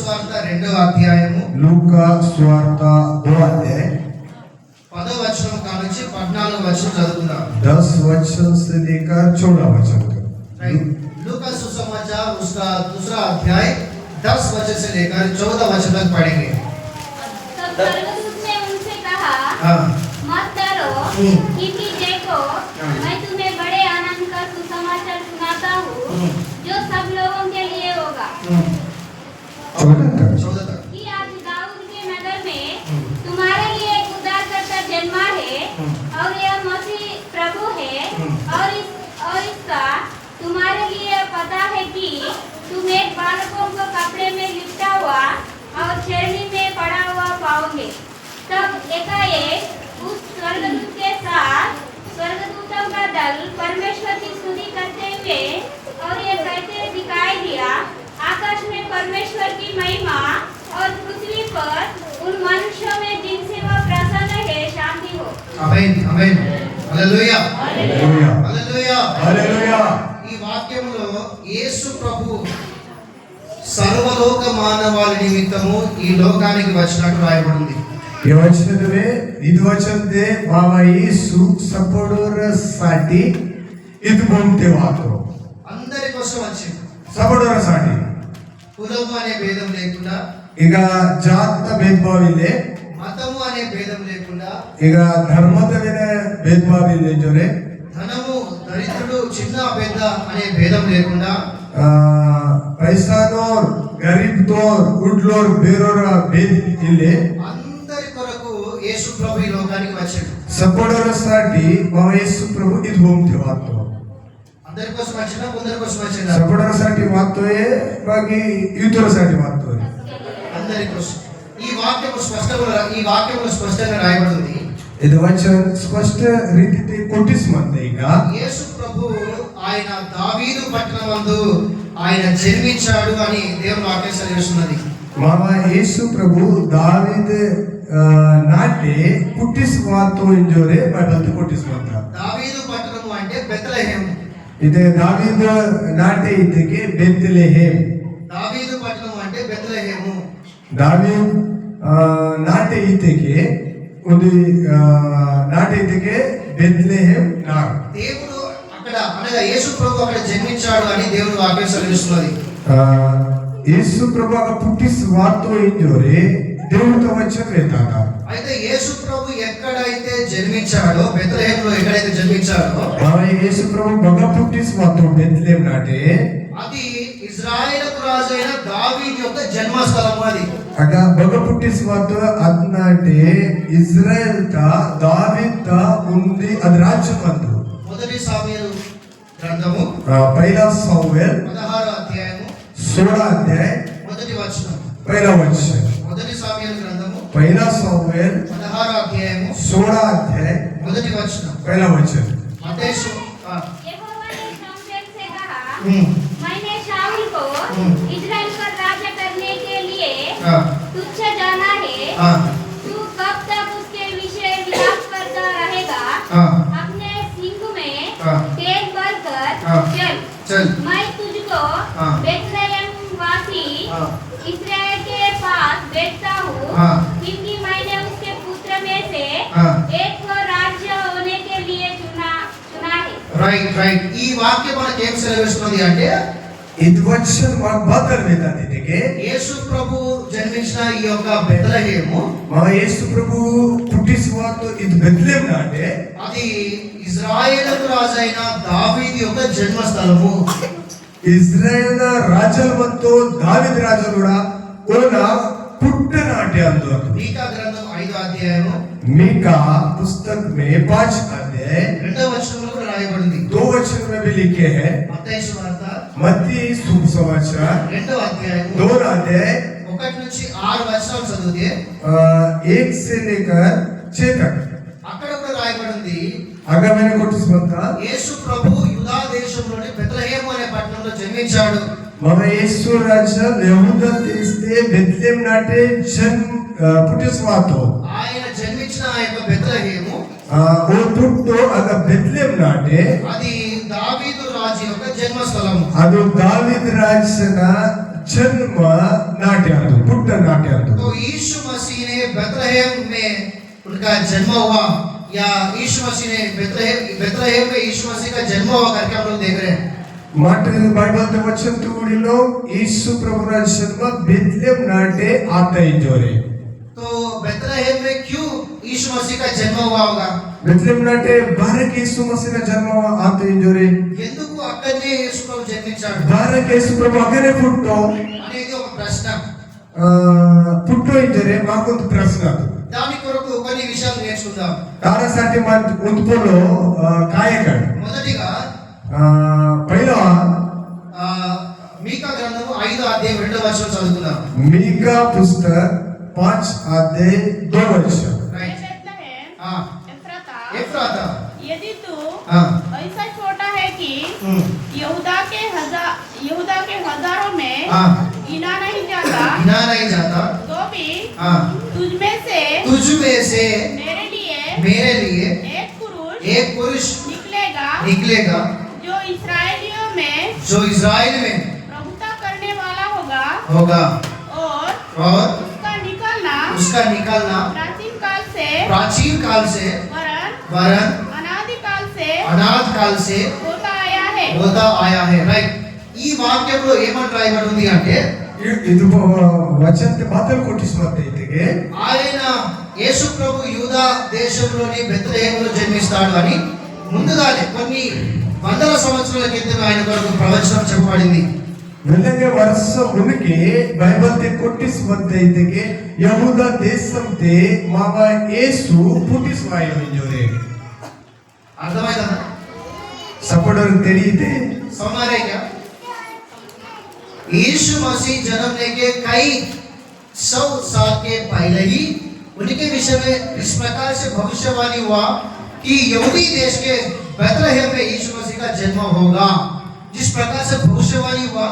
సువార్త 2వ అధ్యాయము లూకా సువార్త 2 अध्याय 10వ వచనం నుంచి 14వ వచనం చదువుకుందాం. 10 वचन से लेकर 14 वचन तक. लूका सुसमाचार उसका दूसरा अध्याय 10 वचन से लेकर 14 वचन तक पढ़ेंगे. तब स्वर्गदूत ने उनसे कहा, मत डरो, क्योंकि देखो मैं तुम्हें बड़े आनंद का सुसमाचार सुनाता हूँ जो सब लोगों के लिए होगा. 14 तक. कि आज दाऊद के नगर में तुम्हारे लिए एक उद्धारकर्ता जन्मा है और यह मसीह प्रभु है. और इसका तुम्हारे लिए पता है कि तुम एक बालकों को कपड़े में लिपटा हुआ और चरनी में पड़ा हुआ पाओगे. तब एकाएक उस स्वर्गदूत के साथ स्वर्गदूतों का दल परमेश्वर की स्तुति करते हुए और ये कहते दिखाई दिया, आकाश में परमेश्वर की महिमा और पृथ्वी पर उन मनुष्यों में जिनसे वह प्रसन्न है शांति हो. आमीन आमीन హల్లెలూయా హల్లెలూయా హల్లెలూయా హల్లెలూయా. ఈ వాక్యములో యేసు ప్రభు సర్వలోక మానవాళి నిమిత్తము ఈ లోకానికి వచ్చినట్టు రాయబడింది. या वचन में इद वचन दे बाबा येसू सपोडोरसाठी इद बोलते वातो అందరి కోసం వచ్చింది. सपोडोरसाठी కులము అనే భేదం లేకుండా, ಈಗ ಜಾತ भेदभाव इले, మతము అనే భేదం లేకుండా, ಈಗ ಧರ್ಮದ भेदभाव इले जोरे, ధనము దరిద్రుడు చిన్న పెద్ద అనే భేదం లేకుండా, पैसा नोर गरीब तोर उडलोर बेरोर भेद इले, అందరి కొరకు యేసు ప్రభు ఈ లోకానికి వచ్చాడు. सपोडोरसाठी बाबा येसू प्रभू इद बोलते वातो అందరి కోసం వచ్చినా కొందరి కోసం వచ్చినా सपोडोरसाठी वातोय बाकी युतोरसाठी वातोय. అందరి కోసం. ఈ వాక్యము స్పష్టంగా రాయబడింది. ఇది వచన స్పష్ట రీతితే కొట్టిస్ మందే ಈಗ యేసు ప్రభు ఆయన దావీదు పట్టణమందు ఆయన జన్మించాడు అని దేవుని వాక్యం సెలవిస్తున్నది. మామ యేసు ప్రభు దావీద్ నాటే పుట్టిస్ వాతో ఇంజోరే బైబిల్ కొట్టిస్ మంద. దావీదు పట్టణము అంటే బెత్లెహేమ్. ఇదే దావీద్ నాటే ఇదికే బెత్లెహేమ్. దావీదు పట్టణము అంటే బెత్లెహేము. దావీద్ నాటే ఇదికే ఉది నాటే ఇదికే బెత్లెహేమ్ నా. దేవుడు అక్కడ అనగా యేసు ప్రభు అక్కడ జన్మించాడు అని దేవుని వాక్యం సెలవిస్తున్నది. యేసు ప్రభు పుట్టిస్ వాతో ఇంజోరే దేవుడితో వచ్చే వేతాడ. అయితే యేసు ప్రభు ఎక్కడైతే జన్మించాడో బెత్లెహేములో ఎక్కడైతే జన్మించాడో యేసు ప్రభు బగ పుట్టిస్ వాతో బెత్లెహేమ్ నాటే అది ఇజ్రాయేలుకు రాజైన దావీదు యొక్క జన్మస్థలం. అది అగ బగ పుట్టిస్ వాతో అద్నాటే ఇజ్రాయెల్ తా దావీద్ తా ఉంది అది రాజ్యం అందు. మొదటి సాముయేలు గ్రంథము పైలా సాముయేల్ 16వ అధ్యాయము 16 అధ్యాయ మొదటి వచనం. పైలా వచనం. మొదటి సాముయేలు గ్రంథము పైలా సాముయేల్ 16వ అధ్యాయము 16 అధ్యాయ మొదటి వచనం. పైలా వచనం. మత్తయి यहोवा ने शमूएल से कहा, मैंने शाऊल को इस्राएल पर राजा करने के लिए तुच्छ जाना है. तू कब तक उसके विषय विलाप करता रहेगा? अपने सिंह में तेल भरकर चल. मैं तुझको बेथलेहम वासी इस्राएल के पास भेजता हूँ, क्योंकि मैंने उसके पुत्र में से एक को राज्य होने के लिए चुना है. రైట్ ఈ వాక్యం మనకి ఏం సెలవిస్తున్నది అంటే ఇది వచన బాదర్ వేదానికి యేసు ప్రభు జన్మించిన ఈ యొక్క బెత్లెహేము మా యేసు ప్రభు పుట్టిస్ వాతో ఇది బెత్లెహేమ్ నాటే అది ఇజ్రాయేలుకు రాజైన దావీదు యొక్క జన్మస్థలము. ఇజ్రాయెల్ రాజుల ಮತ್ತು దావీదు రాజు కూడా ఓన పుట్టనాటి అందు. మీకా గ్రంథం 5వ అధ్యాయము మీకా పుస్తక మే 5 అధ్యాయ 2వ వచనంలో కూడా రాయబడింది. 2 वचन में भी लिखे हैं. మత్తయి సువార్త मत्ती सुसमाचार 2వ అధ్యాయము 2 अध्याय 1 నుంచి 6 వచనాలు చదివితే 1 से लेकर 6 तक అక్కడ కూడా రాయబడింది. अगर मैंने कोटिस बनता యేసు ప్రభు యూదా దేశంలోని బెత్లెహేము అనే పట్టణంలో జన్మించాడు. मम येसु राजा यहूदा देशे बेथलेहम नाटे जन पुटिस वातो ఆయన జన్మించిన ఆ యొక్క బెత్లెహేము ओ पुट्टो अग बेथलेहम नाटे అది దావీదు రాజు యొక్క జన్మస్థలం. ಅದು ದಾವೀದ ರಾಜನ ಜನ್ಮ ನಾಟ್ಯ ಅದು. तो यीशु मसीह ने बेथलेहम में उनका जन्म हुआ, या यीशु मसीह ने बेथलेहम में यीशु मसीह का जन्म हुआ करके हम लोग देख रहे हैं। మాట బైబిల్ వచన తూడిలో యేసు ప్రభు का जन्म बेथलेहम नाटे आता है जोरे। तो बेथलेहम में क्यों यीशु मसीह का जन्म हुआ होगा? बेथलेहम नाटे बारक యేసు मसीह का जन्म आता है जोरे। ఎందుకు అక్కడనే యేసు ప్రభు జన్మించాడు బారక్ యేసు ప్రభు అక్కడే పుట్టో అనేది ఒక ప్రశ్న. పుట్టో ఇంజరే మాకొంత ప్రశ్న దాని కొరకు కొన్ని విషయాలు నేర్చుకుందాం. తారసాటి మన ఉంతుపోలో కాయకడ మొదటిగా पहिला మీకా గ్రంథము 5వ అధ్యాయం 2వ వచనం చదువుకుందాం. मीका पुस्तक 5 अध्याय 2 वचन। రైట్. बेथलेहम हां एफ्राता एफ्राता, यदि तू हां ऐसा छोटा है कि यहूदा के हजारों में हां गिना नहीं जाता, गिना नहीं जाता, तो भी हां तुझ में से मेरे लिए एक पुरुष निकलेगा जो इस्राएलियों में इजराइल में प्रभुता करने वाला होगा, और उसका निकलना प्राचीन काल से वरन अनाद काल से होता आया है. రైట్. ఈ వాక్యంలో ఏమని రాయబడి ఉంది అంటే ಇದು వచనത്തെ మాటలు కొట్టిస్తున్నట్టయితే ఆయన యేసు ప్రభు యూదా దేశంలోని బెత్లెహేములో జన్మిస్తాడు అని ముందుగానే కొన్ని వందల సంవత్సరాల క్రితం ఆయన కొరకు ప్రవచనం చెప్పబడింది. వెళ్ళంగా ವರ್ಷ ಮುನ್ಕೆ బైబిల్తే కొట్టిస్తున్నట్టయితే యహూదా దేశంతే మావ యేసు పుట్టిస్వాయో ఇంజోరే. అర్థమైందా? सपोर्टर తెలియతే हमारे क्या यीशु मसीह जन्म लेके कई 100 साल के पहले ही उनके विषय में इस प्रकार से भविष्यवाणी हुआ कि यहूदी देश के बेथलेहम में यीशु मसीह का जन्म होगा. जिस प्रकार से भविष्यवाणी हुआ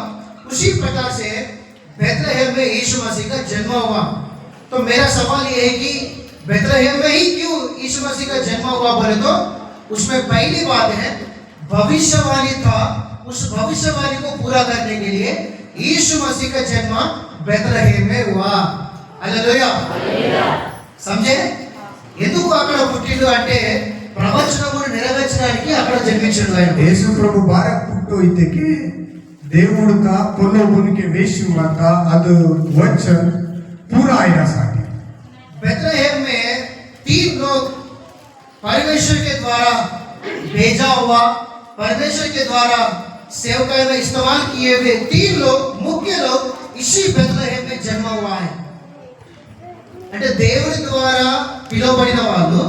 उसी प्रकार से बेथलेहम में यीशु मसीह का जन्म हुआ. तो मेरा सवाल यह है कि बेथलेहम में ही क्यों यीशु मसीह का जन्म हुआ बोले तो उसमें पहली बात है भविष्यवाणी था. उस भविष्यवाणी को पूरा करने के लिए यीशु मसीह का जन्म बेथलेहम में हुआ. हालेलुया. समझे? ఎందుకు అక్కడ పుట్టిండు అంటే ప్రవచనమును నెరవేర్చడానికి అక్కడ జన్మించాడు ఆయన. యేసు ప్రభు బారక్ పుట్టో ఇతకి దేవుడు का पोलो उनके वेश्य माता ಅದು वचन पूरा आया साठी. बेथलेहम में 3 लोग परमेश्वर के द्वारा भेजा हुआ, परमेश्वर के द्वारा सेवकाई में इस्तेमाल किए हुए 3 लोग, मुख्य लोग इसी बेथलेहम में जन्म हुआ है. అంటే దేవుడి ద్వారా పిలువబడిన వాళ్ళు,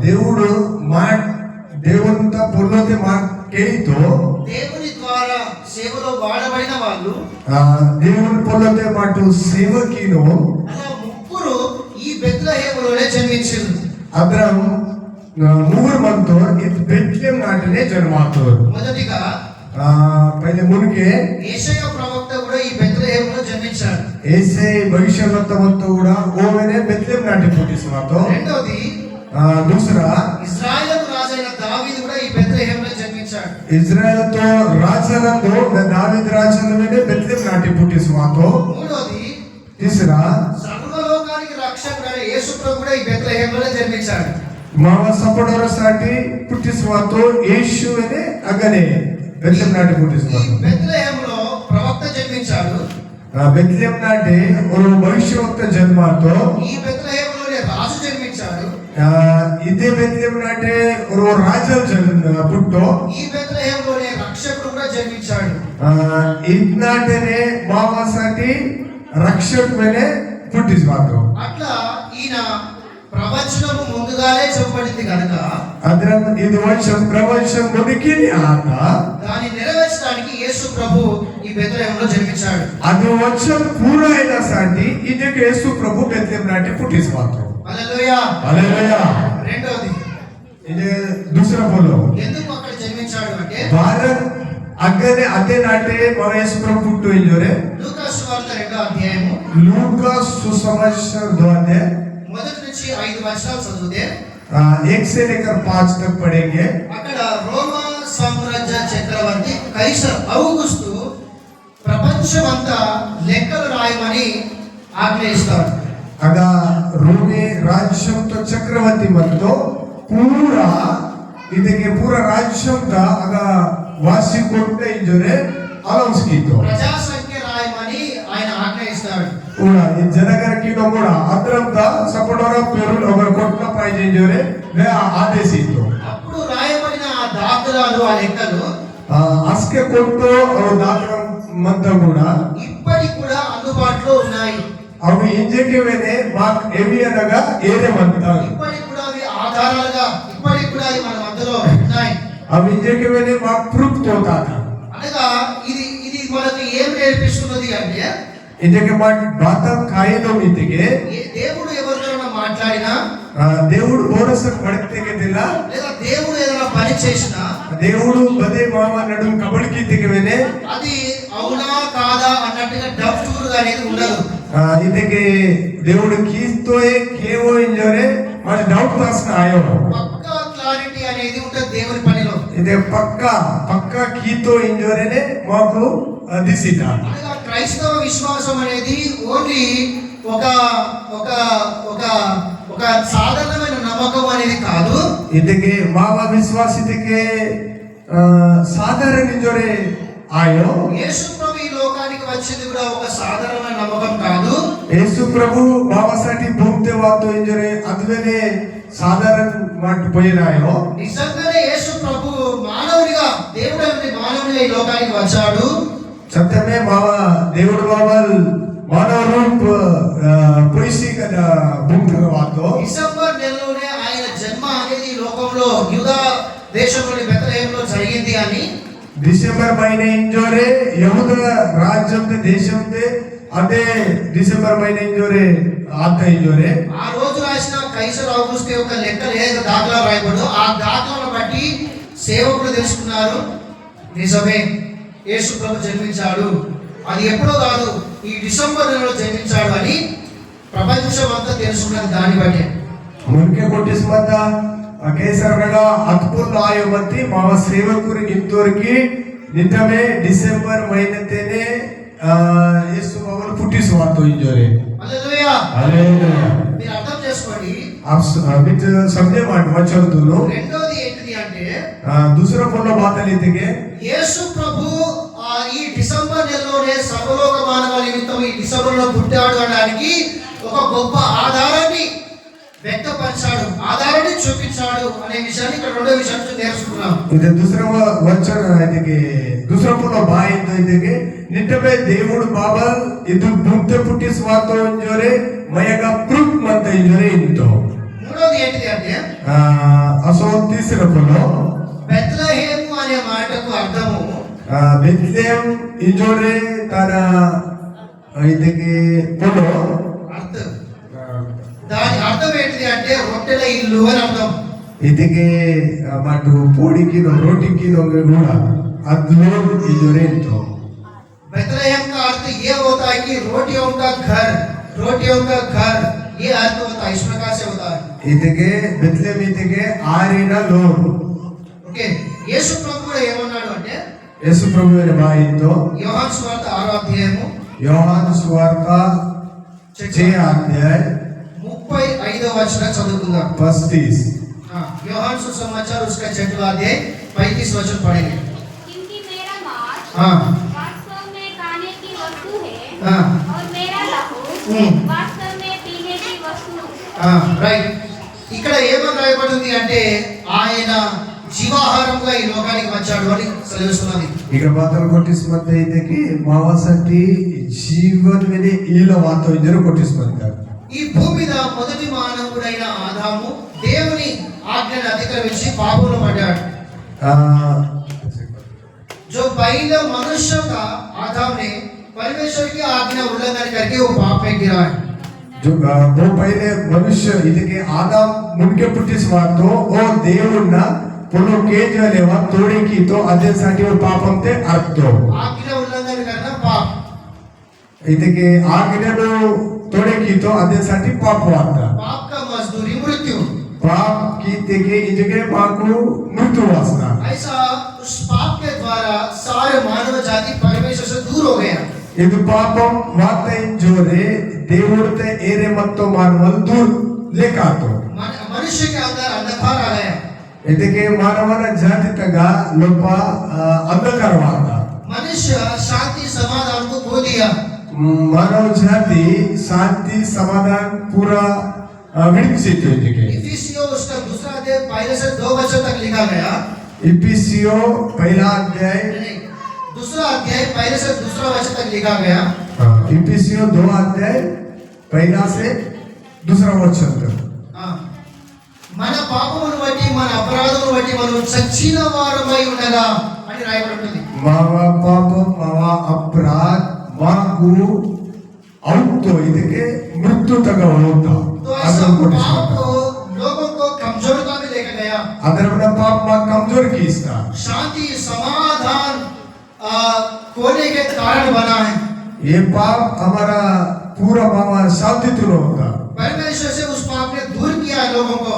దేవుడు మా దేవునితో పొల్లోతే మా కేయితో దేవుని ద్వారా సేవలో వాడబడిన వాళ్ళు, దేవుని పొల్లోతే మాటు సేవకిను అలా ముగ్గురు ఈ బెత్లెహేములోనే జన్మించారు. అబ్రహం ಮೂವರು ಮಂತು ಇದು ಬೆತ್ಲೆಹೇಮ್ నాటనే జన్మాతోరు. మొదటిగా పైన మునికే యేషయా ప్రవక్త కూడా ఈ బెత్లెహేములో జన్మించాడు. ఏసే భవిష్యవక్తవంతో కూడా ఓవెనే బెత్లెహేమ్ నాటి పుట్టిస్మాతో. రెండోది दूसरा ఇశ్రాయేలు రాజైన దావీదు కూడా ఈ బెత్లెహేములో జన్మించాడు. ఇజ్రాయెల్తో రాజనందు దావీదు రాజనందునే బెత్లెహేమ్ నాటి పుట్టిస్మాతో. మూడోది तीसरा సర్వలోకానికి రక్షకుడైన యేసు ప్రభు కూడా ఈ బెత్లెహేములో జన్మించాడు. మావ సపోడరసాటి పుట్టిస్మాతో యేసునే అగనే బెత్లెహేమ్ నాటి ఈ పుట్టిస్మాతో. బెత్లెహేములో ప్రవక్త జన్మించాడు. బెత్లెహేమ్ నాటి ఒక భవిష్యవక్త జన్మాతో. ఈ బెత్లెహేములోనే రాజు జన్మించాడు. ఇదే బెత్లెహేమ్ నాటి ఒక రాజు పుట్టో. ఈ బెత్లెహేములోనే రక్షకుడు కూడా జన్మించాడు. ఇద్నాటనే మావాసాటి రక్షకుడే పుట్టిస్మాతో. అట్లా ఈయన ప్రవచనము ముందుగానే చెప్పబడింది కనుక అదరం ఇది వచ్చం ప్రవచనం మునికిని ఆత దాన్ని నెరవేర్చడానికి యేసు ప్రభు ఈ బెత్లెహేములో జన్మించాడు. అది వచ్చం పూరా అయినా సాటి ఇదికి యేసు ప్రభు బెత్లెహేమ్ నాటి పుట్టిస్మాతో. హల్లెలూయా. హల్లెలూయా. రెండోది ఇది दूसरा बोलो ఎందుకు అక్కడ జన్మించాడు అంటే భారత్ అగ్గనే అదే నాటే మన యేసు ప్రభు పుట్టు ఇంజోరే. లూకా సువార్త 2వ అధ్యాయము లూకా సుసమాచాर 2 अध्याय 1 నుంచి 5 వచనాలు చదివితే 1 से लेकर 5 तक पढ़ेंगे. అక్కడ రోమా సామ్రాజ్య చక్రవర్తి కైసర్ ఔగుస్తు ప్రపంచమంతా లెక్కలు రాయమని ఆజ్ఞ ఇస్తాడు. अगा रोमे राज्यम तो चक्रवर्ती मत तो पूरा इधके पूरा राज्यम का अगा वासी कोट्टे इंजोरे अलाउंस की तो ప్రజా సంఖ్య రాయమని ఆయన ఆజ్ఞ ఇస్తాడు. पूरा इन जनगर की तो पूरा अत्रम का सपोर्टर पेरुल अगर कोट्टा पाइजे इंजोरे वे आदेश ही तो అప్పుడు రాయబడిన ఆ దాఖలాలు ఆ లెక్కలు अस्के कोट्टो और दात्रम मंत्र కూడా ఇప్పటికి కూడా అందుబాటులో ఉన్నాయి. అవి ఇంజకే వేనే మాక్ ఏవి అనగా ఏరే మంటారు ఇప్పటికి కూడా అవి ఆధారాలుగా ఇప్పటికి కూడా అవి మన మధ్యలో ఉన్నాయి. అవి ఇంజకే వేనే మాక్ ప్రూఫ్ తోతాత అనగా ఇది ఇది మనకు ఏం నేర్పిస్తున్నది అంటే ఇంజకే మాట్ బాతం కాయలో మీతికే దేవుడు ఎవరితోనైనా మాట్లాడినా దేవుడు బోరస పడితేకే దిల లేదా దేవుడు ఏదైనా పని చేసినా దేవుడు బదే మామ నడు కబడికి తిగవేనే అది అవునా కాదా అన్నట్టుగా డౌట్ అనేది ఉండదు. ఇదకే దేవుడు కీస్తోయే కేవో ఇంజోరే మరి డౌట్ తాస్న ఆయో పక్కా క్లారిటీ అనేది ఉంటుంది దేవుని పనిలో. ఇదే పక్కా కీతో ఇంజోరేనే మాకు దిసిట అనగా క్రైస్తవ విశ్వాసం అనేది ఓన్లీ ఒక ఒక ఒక ఒక సాధారణమైన నమ్మకం అనేది కాదు. ಇದಕ್ಕೆ ಮಾವ ವಿಶ್ವಾಸ ಇದಕ್ಕೆ సాధారణ ఇంజోరే ఆయో యేసు ప్రభు ఈ లోకానికి వచ్చింది కూడా ఒక సాధారణమైన నమ్మకం కాదు. యేసు ప్రభు మావसाठी భూమితే వాతో ఇంజోరే అదువేనే సాధారణ మాట పోయినాయో నిజంగానే యేసు ప్రభు మానవుడిగా దేవుడు అంటే మానవుడిగా ఈ లోకానికి వచ్చాడు. సత్యమే మావ దేవుడు బాబల్ మానవ రూప పోయిసి కదా భూమితే వాతో డిసెంబర్ నెలలోనే ఆయన జన్మ అనేది ఈ లోకంలో యూదా దేశంలోని బెత్లెహేంలో జరిగింది అని డిసెంబర్ మहीने ఇంజోరే యహూద రాజ్యంతే దేశంతే అదే డిసెంబర్ మहीने ఇంజోరే ఆత ఇంజోరే ఆ రోజు రాసిన కైసర్ ఆగస్టు యొక్క లెక్కలు ఏదైతే దాఖలా రాయబడో ఆ దాఖలను బట్టి సేవకులు తెలుసుకున్నారు నిజమే యేసు ప్రభు జన్మించాడు. అది ఎప్పుడో కాదు ఈ డిసెంబర్ నెలలో జన్మించాడు అని ప్రపంచం అంతా తెలుసుకున్నది దాన్ని బట్టి. మున్కే కొట్టిస్మంత కేసరగా అద్భుత ఆయమతి మావ సేవకురు ఇంతవరకు నిజమే డిసెంబర్ మहीनेतेने యేసు బాబు పుట్టిస్ వాతో ఇంజోరే హల్లెలూయా హల్లెలూయా మీరు అర్థం చేసుకోండి. आप समझे మాట వచ్చరుతును రెండోది ఏంటిది అంటే दूसरा बोलो बात लेते యేసు ప్రభు ఈ డిసెంబర్ నెలలోనే సర్వలోక మానవాళి నిమిత్తం ఈ డిసెంబర్ లో పుట్టాడు అనడానికి ఒక గొప్ప ఆధారాన్ని వ్యక్తపరిచాడు, ఆధారాన్ని చూపించాడు అనే విషయాన్ని ఇక్కడ రెండో విషయాన్ని నేర్చుకున్నాం. ఇది दूसरा वचन ಇದಕ್ಕೆ दूसरा बोलो बाय ಇದಕ್ಕೆ ನಿಟ್ಟಬೆ దేవుడు బాబా ಇದು ಭೂಮಿತೆ పుట్టిಸ್ వాతో ఇంజోరే మయగా ప్రూఫ్ మంత ఇంజోరే ఇంతో మూడోది ఏంటిది అంటే అసో తీసిరా बोलो బెత్లెహేము అనే మాటకు అర్థము బెత్లెహేం ఇంజోరే తన ಇದಕ್ಕೆ बोलो అర్థం దాని అర్థం ఏంటిది అంటే రొట్టెల ఇల్లు అని అర్థం. ಇದಕ್ಕೆ ಮಾಡು ಪೋಡಿకి రోటికి కూడా అద్లో ఇంజోరే ఇంతో बेथलेहम का अर्थ ये होता है कि रोटियों का घर ये अर्थ होता है, इस प्रकार से होता है. ಇದಕ್ಕೆ బెత్లెహేం ಇದಕ್ಕೆ ఆరిన లోడ్ ఓకే యేసు ప్రభు కూడా ఏమన్నాడు అంటే యేసు ప్రభు అనే బాయింతో యోహాను సువార్త 6వ అధ్యాయము యోహాను సువార్త 6వ అధ్యాయం 35వ వచనం చదువుకుందాం. 35 యోహాను సుసమాచాर उसका 6वां अध्याय 35 वचन पढ़ेंगे. क्योंकि मेरा मांस हाँ वास्तव में खाने की वस्तु है हाँ और मेरा लहू वास्तव में पीने की वस्तु है. రైట్. ఇక్కడ ఏమని రాయబడింది అంటే ఆయన జీవాహారంగా ఈ లోకానికి వచ్చాడు అని సెలవిస్తున్నది. ఇక్కడ మాత్రం కొట్టిస్మంత ಇದಕ್ಕೆ మావసటి జీవన్ మీద ఈల వాతో ఇంజరు కొట్టిస్మంత ఈ భూమి మీద మొదటి మానవుడైన ఆదాము దేవుని ఆజ్ఞను అతిక్రమించి పాపంలో పడ్డాడు. जो पहले मनुष्य था आदम ने परमेश्वर की आज्ञा उल्लंघन करके वो पाप में गिरा है. जो वो पहले मनुष्य ಇದಕ್ಕೆ ಆದಾಮ್ ಮುನ್ಕೆ पुट्टिस वातो ओ దేవుಣ್ಣ पुनो केजलेवा तोड़ी की तो अदेसाठी वो पापम ते अर्थो आज्ञा उल्लंघन करना पाप. ಇದಕ್ಕೆ ಆಜ್ಞೆನು तोड़ी की तो अदेसाठी पाप वाता पाप का मजदूरी मृत्यु. पाप की तेके इजगे पाकु मृत्यु वासना ऐसा उस पाप के द्वारा सारे मानव जाति परमेश्वर से दूर हो गया. ಇದು ಪಾಪಂ ಮಾತ ಇಂಜೋರೆ ದೇವुड़ते एरे मत्तो मानवल दूर लेकातो मनुष्य के अंदर अंधकार आ गया ಇದಕ್ಕೆ ಮಾನವನ ಜಾತಿ ತಗ ಲೋಪ ಅಂಧಕಾರವಾದ मनुष्य शांति समाधान को खो दिया मानव जाति शांति समाधान पूरा विडिसितो ಇದಕ್ಕೆ इफिसियों उसका दूसरा अध्याय पहले से 2 वचन तक लिखा गया इफिसियो पहला अध्याय दूसरा अध्याय पहले से दूसरा वचन तक लिखा गया इफिसियो 2 अध्याय पहला से दूसरा वचन तक మన పాపమును బట్టి మన అపరాధమును బట్టి మనం చచ్చిన వారమై ఉండగా అని రాయబడుతుంది మావ పాపం మావ अपराध మాకు అవుతో ಇದಕ್ಕೆ मृत्यु तक होता तो ऐसा पाप लोगों को कमजोरता में लेकर गया अदर अपना पाप मा कमजोर कीस्ता शांति समाधान खोने के कारण बना है ये पाप हमारा पूरा मावा शांति तो होता परमेश्वर से उस पाप ने दूर किया लोगों को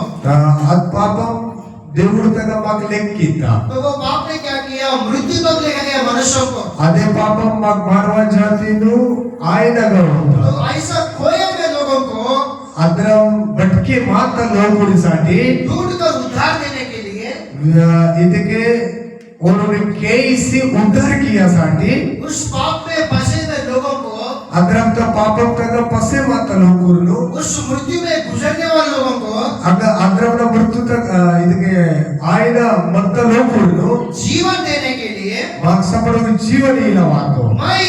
अद पापम దేవుడు తగ మాకు లెక్కితా तो वो पाप ने क्या किया मृत्यु तक लेकर गया मनुष्यों को అదే పాపం మాకు మానవ జాతిను ఆయనగా ఉందా तो ऐसा खोए हुए लोगों को अदरम भटके मात लोगुడిसाठी ढूंढ कर उद्धार देने के लिए ಇದಕ್ಕೆ उन्होंने कैसे उद्धार किया साठी उस पाप में फंसे हुए लोगों को अदरम तो पापम तक पसे मात लोगुरनु उस मृत्यु में गुजरने वाले लोगों को अग अदरम मृत्यु तक ಇದಕ್ಕೆ ఆయన मत लोगुरनु जीवन देने के लिए माक सपड़ो जीवन इलावातो मैं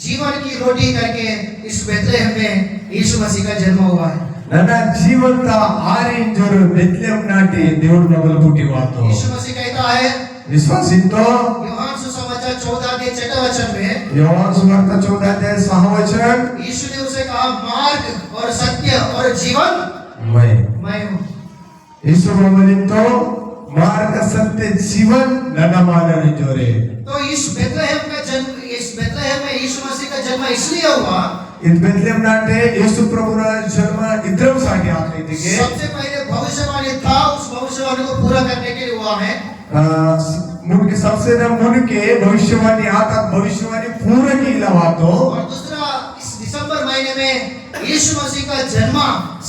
जीवन की रोटी करके इस बेथलेहम में यीशु मसीह का जन्म हुआ है ನನ್ನ ಜೀವಂತ ಆರೆಂಜರು ಬೆತ್ಲೆಹೇಮ್ ನಾಟಿ ದೇವರ ಮಗಲು ಹುಟ್ಟಿವಾತು यीशु मसीह कहता है विश्वासितो यूहन्ना सुसमाचार 14 अध्याय 6 वचन में योहान सुवार्ता 14 अध्याय 6 वचन यीशु ने उसे कहा मार्ग और सत्य और जीवन मैं हूँ यीशु बोलितो मार्ग सत्य जीवन ನನ್ನ ಮಾನನಿಜೋರೆ तो इस बेथलेहम में यीशु मसीह का जन्म इसलिए हुआ इन बेथलेहम नाटे यीशु प्रभुನ जन्म इद्रम साठी आता ಇದಕ್ಕೆ सबसे पहले भविष्यवाणी था उस भविष्यवाणी को पूरा करने के लिए हुआ है मुनके सबसे न मुनके भविष्यवाणी आता भविष्यवाणी पूरा कीलावातो और दूसरा इस दिसंबर महीने में यीशु मसीह का जन्म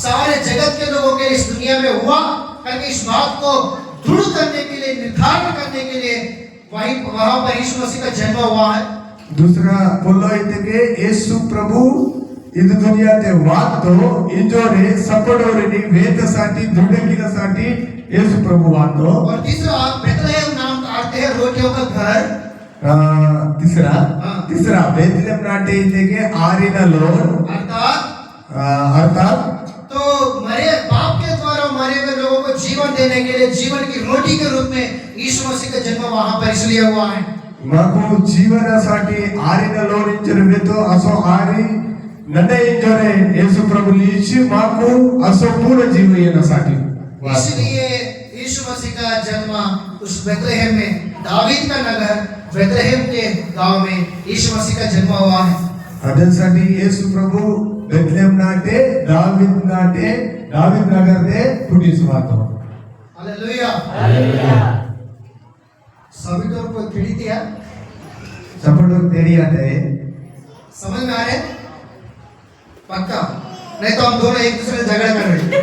सारे जगत के लोगों के इस दुनिया में हुआ करके इस बात को दृढ़ करने के लिए निर्धारण करने के लिए वहां पर यीशु मसीह का जन्म हुआ है दूसरा बोलो ಇದಕ್ಕೆ ಯೇಸು ಪ್ರಭು ಇದು ದುನಿಯಾತೆ ವಾतो ಇಂಜೋರೆ सपडोरेनी वेदसाठी दृढकीसाठी यीशु प्रभु वातो और तीसरा बेथलेहम नाम का अर्थ है रोटियों का घर तीसरा बेथलेहम नाटे ಇದಕ್ಕೆ ಆರಿನ ಲೋನ್ अर्थात तो मरे पाप के द्वारा मरे हुए लोगों को जीवन देने के लिए जीवन की रोटी के रूप में यीशु मसीह का जन्म वहां पर इसलिए हुआ है माको जीवनासाठी आरिन लोन इंजरवेतो असो आरी नन्ने इंजरे येशू प्रभु लीची माको असो पूर्ण जीवनासाठी इसलिए यीशु मसीह का जन्म उस बेथलेहम में दावीद का नगर बेथलेहम के गांव में यीशु मसीह का जन्म हुआ है ಅದನ್साठी येशू प्रभु बेथलेहम नाटे दावीद नगर दे ಹುಟ್ಟಿಸುವಾತು हालेलुया सभी लोग को खिड़ी दिया सब लोग तेरी आते हैं समझ में आ रहे पक्का नहीं तो हम दोनों एक दूसरे से झगड़ा कर रहे हैं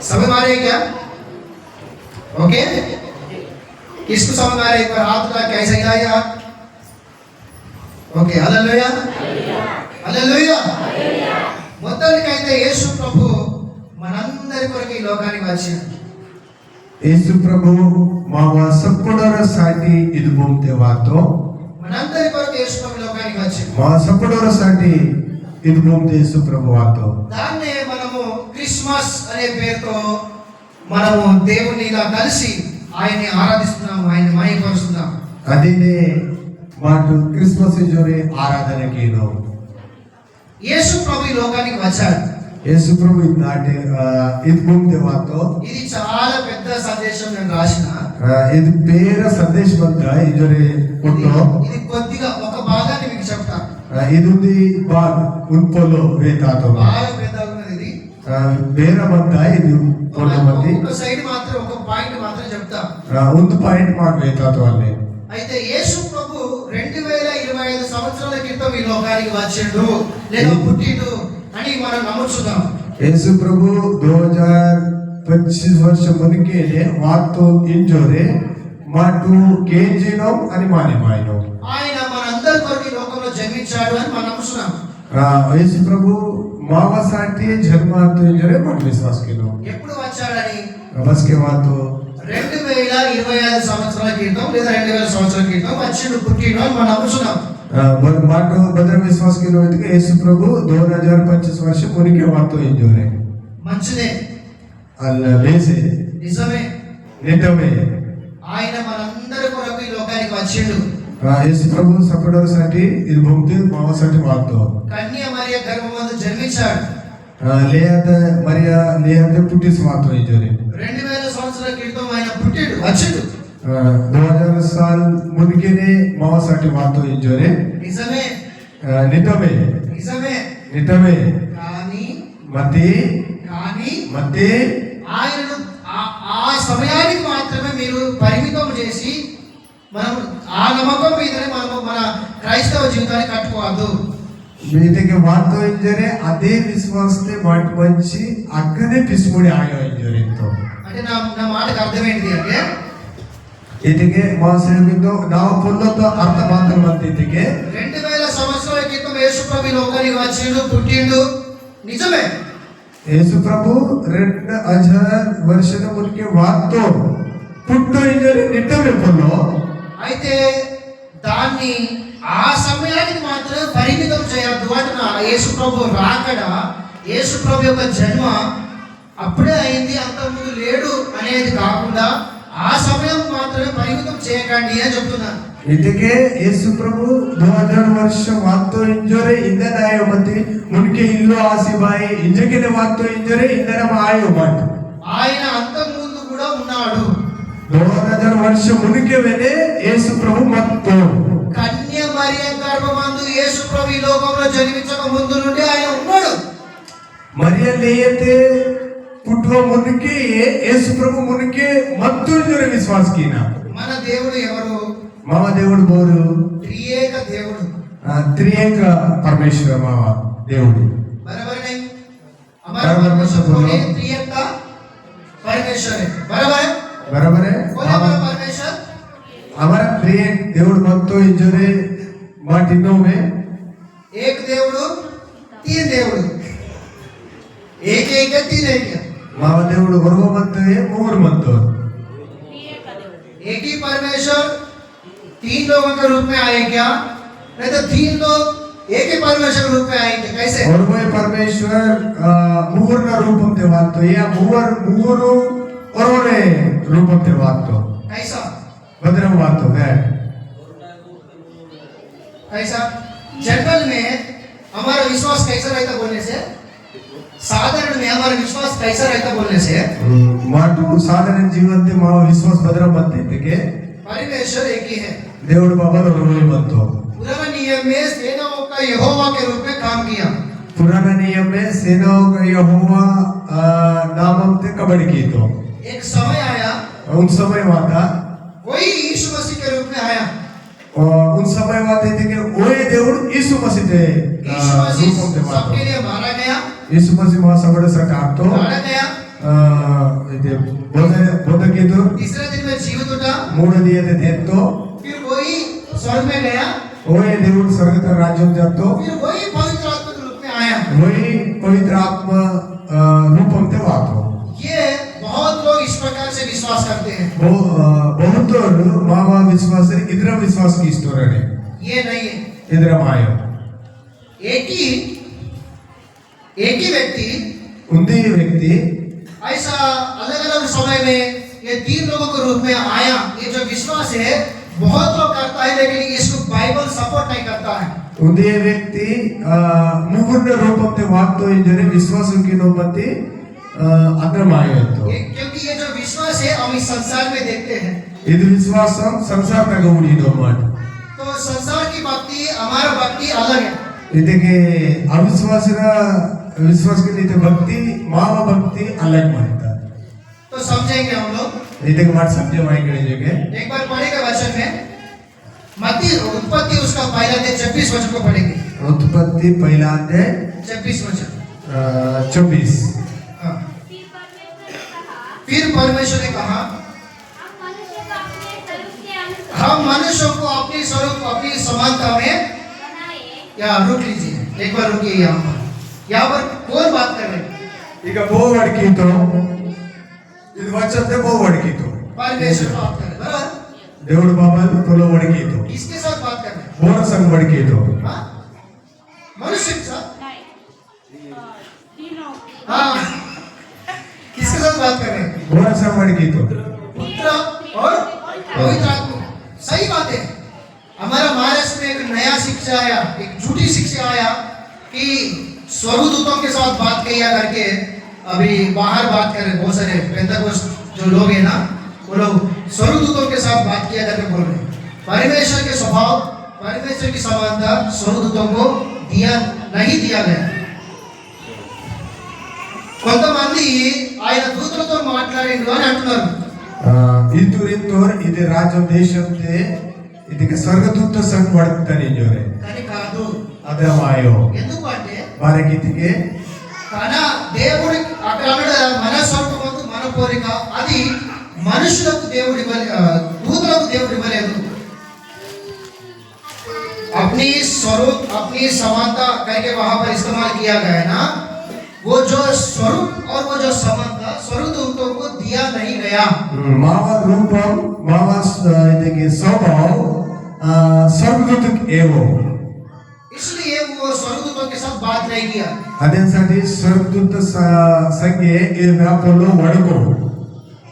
समझ में आ रहे क्या ओके किसको समझ में आ रहा है एक बार हाथ उठा कैसे हिलाइए आप ओके हालेलुया हालेलुया మొత్తాన్ని कहते యేసు ప్రభు మనందరి కొరకు ఈ లోకానికి వచ్చాడు येशू प्रभु मावा सपडोरसाठी ಇದು ಭೂಮಿತೆವಾतो మనందరి కొరకు యేసు ప్రభు లోకానికి వచ్చాడు మా సపడోరसाठी ఇది భూమితే येशू प्रभु వాతో దాన్నే మనము క్రిస్మస్ అనే పేరుతో మనము దేవుని ఇలా కలిసి ఆయన్ని ఆరాధిస్తున్నాము ఆయన మహిమపరుస్తున్నాం అదినే మాటు క్రిస్మస్ జోరే ఆరాధనకేను యేసు ప్రభు ఈ లోకానికి వచ్చాడు येशू प्रभु నాటే ఇది భూమిतेवातो ఇది చాలా పెద్ద సందేశం నేను రాసిన ఇది పేర సందేశవంత ఇజోరే కొట్టో ఇది కొద్దిగా ఒక భాగాన్ని మీకు చెప్తా ఇది ఉంది బాగ్ ఉన్పోలో వేతాతో బాగా పెద్దగా ఉన్నది ఇది ಬೇರ ಬಂದ ಇದು ಕೊಟ್ಟ ಮಂದಿ ఒక సైడ్ మాత్రం ఒక పాయింట్ మాత్రం చెప్తా ಒಂದು ಪಾಯಿಂಟ್ ಮಾಡಬೇಕಾತು ಅಲ್ಲಿ అయితే యేసు ప్రభు 2025 సంవత్సరాల క్రితం ఈ లోకానికి వచ్చిండు లేదా పుట్టిండు అని మనం నమ్ముతున్నాం. यीशु प्रभु 2025 वर्ष मन के लिए वातो इंजोरे माटू केजिनो అని మానేమాయను. ఆయన మనందరి కొరకు ఈ లోకంలో జన్మించాడు అని మనం నమ్ముతున్నాం. यीशु प्रभु मावासाठी जन्मातो इंजोरे मन विश्वास केलो. ఎప్పుడు వచ్చాడని? बस के वातो 2025 సంవత్సరాల క్రితం లేదా 2000 సంవత్సరాల క్రితం వచ్చిండు పుట్టిండు అని మనం నమ్ముతున్నాం. माटो भद्र विश्वास केलो అంటే यीशु प्रभु 2025 वर्ष मन के वातो इंजोरे. మంచిదే, అల్ల లేసే నిజమే, నిజమే. ఆయన మనందరి కొరకు ఈ లోకానికి వచ్చిండు. यीशु प्रभु सपडोसाठी ఇది భక్తి మావాसाठी వాతో. కన్య మరియ గర్భమందు జన్మించాడు. లేయత మరియా లేయత పుట్టిస్ వాతో ఇంజోరే. 2000 సంవత్సరాల క్రితం ఆయన పుట్టిండు వచ్చిండు. 2000 साल मुनकेने मावासाठी वातो इंजोरे. నిజమే, నిజమే, నిజమే. నిజమే. కానీ మతి మతి ఆయనను ఆ సమయానికి మాత్రమే మీరు పరిమితం చేసి మనం ఆ నమ్మకం మీదనే మనం మన క్రైస్తవ జీవితాన్ని కట్టుకోవద్దు. మీటికి వాతో ఇంజోరే అదే విశ్వాసతే మాట మంచి అక్కనే పిసుముడి ఆయో ఇంజోరేతో. అంటే నా మాటకు అర్థం ఏంటిది అంటే ఇదిగే మా సేవకుతో నా పొల్లతో అర్థమాత్రం అంతే. ఇదిగే 2000 సంవత్సరాల క్రితం యేసు ప్రభు లోకానికి వచ్చిండు పుట్టిండు నిజమే. యేసు ప్రభు 2000 ವರ್ಷದ ಮುನ್ಕೆ వాతో పుట్టు ఇంజోరే నిజమే పొల్లో. అయితే దాన్ని ఆ సమయానికి మాత్రమే పరిమితం చేయొద్దు అంటున్నా. యేసు ప్రభు రాకడ, యేసు ప్రభు యొక్క జన్మ అప్పుడే అయింది, అంతకుముందు లేడు అనేది కాకుండా ఆ సమయం మాత్రమే పరిమితం చేయకండి అని చెప్తున్నాను. ಇದಕ್ಕೆ ಯೇಸು ಪ್ರಭು 2000 ವರ್ಷ ವಾतो ಇಂಜೋರೆ ಇಂದನ ಆಯೋ ಮತಿ ಮುನ್ಕೆ ಇಲ್ಲೋ ಆಸಿಬಾಯಿ ಇಂಜಕಿನ ವಾतो ಇಂಜೋರೆ ಇಂದನ ಆಯೋ ಮಾಟ. ఆయన అంతకుముందు కూడా ఉన్నాడు. 2000 ವರ್ಷ ಮುನ್ಕೆ ವೇನೆ ಯೇಸು ప్రభు మత్తు కన్య మరియ గర్భమందు యేసు ప్రభు ఈ లోకంలో జన్మించక ముందు నుండి ఆయన ఉన్నాడు. మరియ లేయతే పుట్టువ మున్కే యేసు ప్రభు మున్కే మత్తు ఇంజోరే విశ్వాస్ కినా. మన దేవుడు ఎవరు? మావ దేవుడు బోరు త్రియేక దేవుడు. త్రియేక పరమేశ్వర మావ దేవుడు. बराबर नहीं? हमारा परमेश्वर कौन है? त्रिएक परमेश्वर है. बराबर है? बराबर है. कौन है हमारा परमेश्वर? हमारा त्रिएक దేవుడు మత్తు ఇంజోరే మాటిన్నో మే एक దేవుడు तीन దేవుడు. एक एक तीन एक. మావ దేవుడు ఒరువ మత్తు మూరు మత్తు. एक ही परमेश्वर तीन लोगों के रूप में आए क्या? नहीं तो तीन लोग एक ही परमेश्वर रूप में आएंगे कैसे? ఒరువ పరమేశ్వర్ మూర్న రూపం తే వాతో యా మూరు ఒరువనే రూపం తే వాతో. कैसा? భద్రం వాతో है कैसा? जनरल में हमारा विश्वास कैसा रहता बोलने से? साधारण में हमारा विश्वास कैसा रहता बोलने से? మాటు సాధారణ జీవనతే మా విశ్వాస్ భద్రం బత్తేకే परमेश्वर एक ही है. దేవుడు బాబాలో ఒరువ మత్తు. पुराना नियम में सेनाओं का यहोवा के रूप में काम किया. पुराना नियम में सेनाओं का यहोवा नामम ते कबड्डी की तो एक समय आया उन समय वाता वही यीशु मसीह के रूप में आया. उन समय वाते थे कि ओए దేవుడు यीशु मसीह थे यीशु मसीह रूपम ते वातो. सबके लिए मारा गया, यीशु मसीह वहां सबड़ सरकार तो मारा गया. इते बोध की तो तीसरे दिन में जीवित उठा. मूड दिए थे देत तो फिर वही स्वर्ग में गया. ओए దేవుడు स्वर्ग का राज्य में जातो फिर वही पवित्र आत्मा के रूप में आया. वही पवित्र आत्मा रूपम ते वातो. ये बहुत लोग इस प्रकार से विश्वास करते हैं. बहुत मावा विश्वास इधर विश्वास की स्टोरी है. ये नहीं है. इधर मायो एक ही व्यक्ति उन्दी व्यक्ति ऐसा अलग अलग समय में ये तीन लोगों के रूप में आया. ये जो विश्वास है बहुत लोग करता है लेकिन इसको बाइबल सपोर्ट नहीं करता है. उन्दी व्यक्ति मुगुर्ण रूपम ते वातो इंजने विश्वास की नोबती अदर मायो तो क्योंकि ये जो विश्वास है हम इस संसार में देखते हैं. इधर विश्वास हम संसार का गौड़ी दो मत तो संसार की भक्ति हमारा भक्ति अलग है. इधर के अविश्वास विश्वास के लिए भक्ति मावा भक्ति अलग मानता. तो समझेंगे हम लोग. इधर के मार समझे माई के जगह एक बार पढ़ेगा वचन में मत्ती उत्पत्ति उसका पहला अध्याय 26 वचन को पढ़ेंगे। उत्पत्ति पहला अध्याय 26 वचन। 24। हाँ। फिर परमेश्वर ने कहा, फिर परमेश्वर ने कहा, हम मनुष्य को अपने स्वरूप हम मनुष्य को अपने स्वरूप अपनी समानता में, बनाए। या रुक लीजिए, एक बार रुकिए। यहाँ पर कौन बात कर रहे हैं? ಈಗ ಬೋವಡ್ಕಿತು ಇದು ವಚನತೆ ಬೋವಡ್ಕಿತು परमेश्वर बात कर रहे हैं, बराबर? దేవుడు బాబాలు కొలో వడికిತು किसके साथ बात कर रहे हैं? ಬೋರ ಸಂग ವಡಿಕಿತು हाँ? मनुष्य के साथ? नहीं, तीनों। हाँ। किसके साथ बात कर रहे हैं? ಬೋರ ಸಂग ವಡಿಕಿತು पुत्र और पवित्र आत्मा। सही बात है। हमारा महाराष्ट्र में एक नया शिक्षा आया, एक झूठी शिक्षा आया कि स्वर्गदूतों के साथ बात किया करके अभी बाहर बात कर रहे बहुत सारे पेंटेकोस्ट जो लोग हैं ना, वो लोग स्वर्गदूतों के साथ बात किया करके बोल रहे हैं। परमेश्वर के स्वभाव, परमेश्वर की समानता स्वर्गदूतों को नहीं दिया गया। కొంతమంది ఆయన దూతలతో మాట్లాడిండు అని అంటున్నారు. ಇತುರಿಂತೋರ್ ಇದು ರಾಜ್ಯ ದೇಶಂತೆ ಇದಕ್ಕೆ ಸ್ವರ್ಗದೂತ ಸಂಗ್ ವಡ್ತಾನೆ ಜೋರೆ కానీ కాదు. ಅದಮಾಯೋ ఎందుకు అంటే వారికి తన దేవుడి అక్కడ అన్నాడు, మన స్వరూపము మన పోలిక, అది మనుషులకు దేవుడి దూతలకు దేవుడి ఇవ్వలేదు. अपनी स्वरूप अपनी समानता करके वहां पर इस्तेमाल किया गया है ना, वो जो स्वरूप और वो जो समानता स्वर्गदूतों को दिया नहीं गया. ಮಾವ ರೂಪಂ ಮಾವ ಇದಕ್ಕೆ ಸ್ವಭಾವ ಸ್ವರ್ಗದೂತ ಏವೋ, इसलिए वो स्वर्गदूतों के साथ बात नहीं किया. ಅದೇसाठी ಸ್ವರ್ಗದೂತ ಸಂಖ್ಯೆ ಈ ವ್ಯಾಪಕలో వడుకో.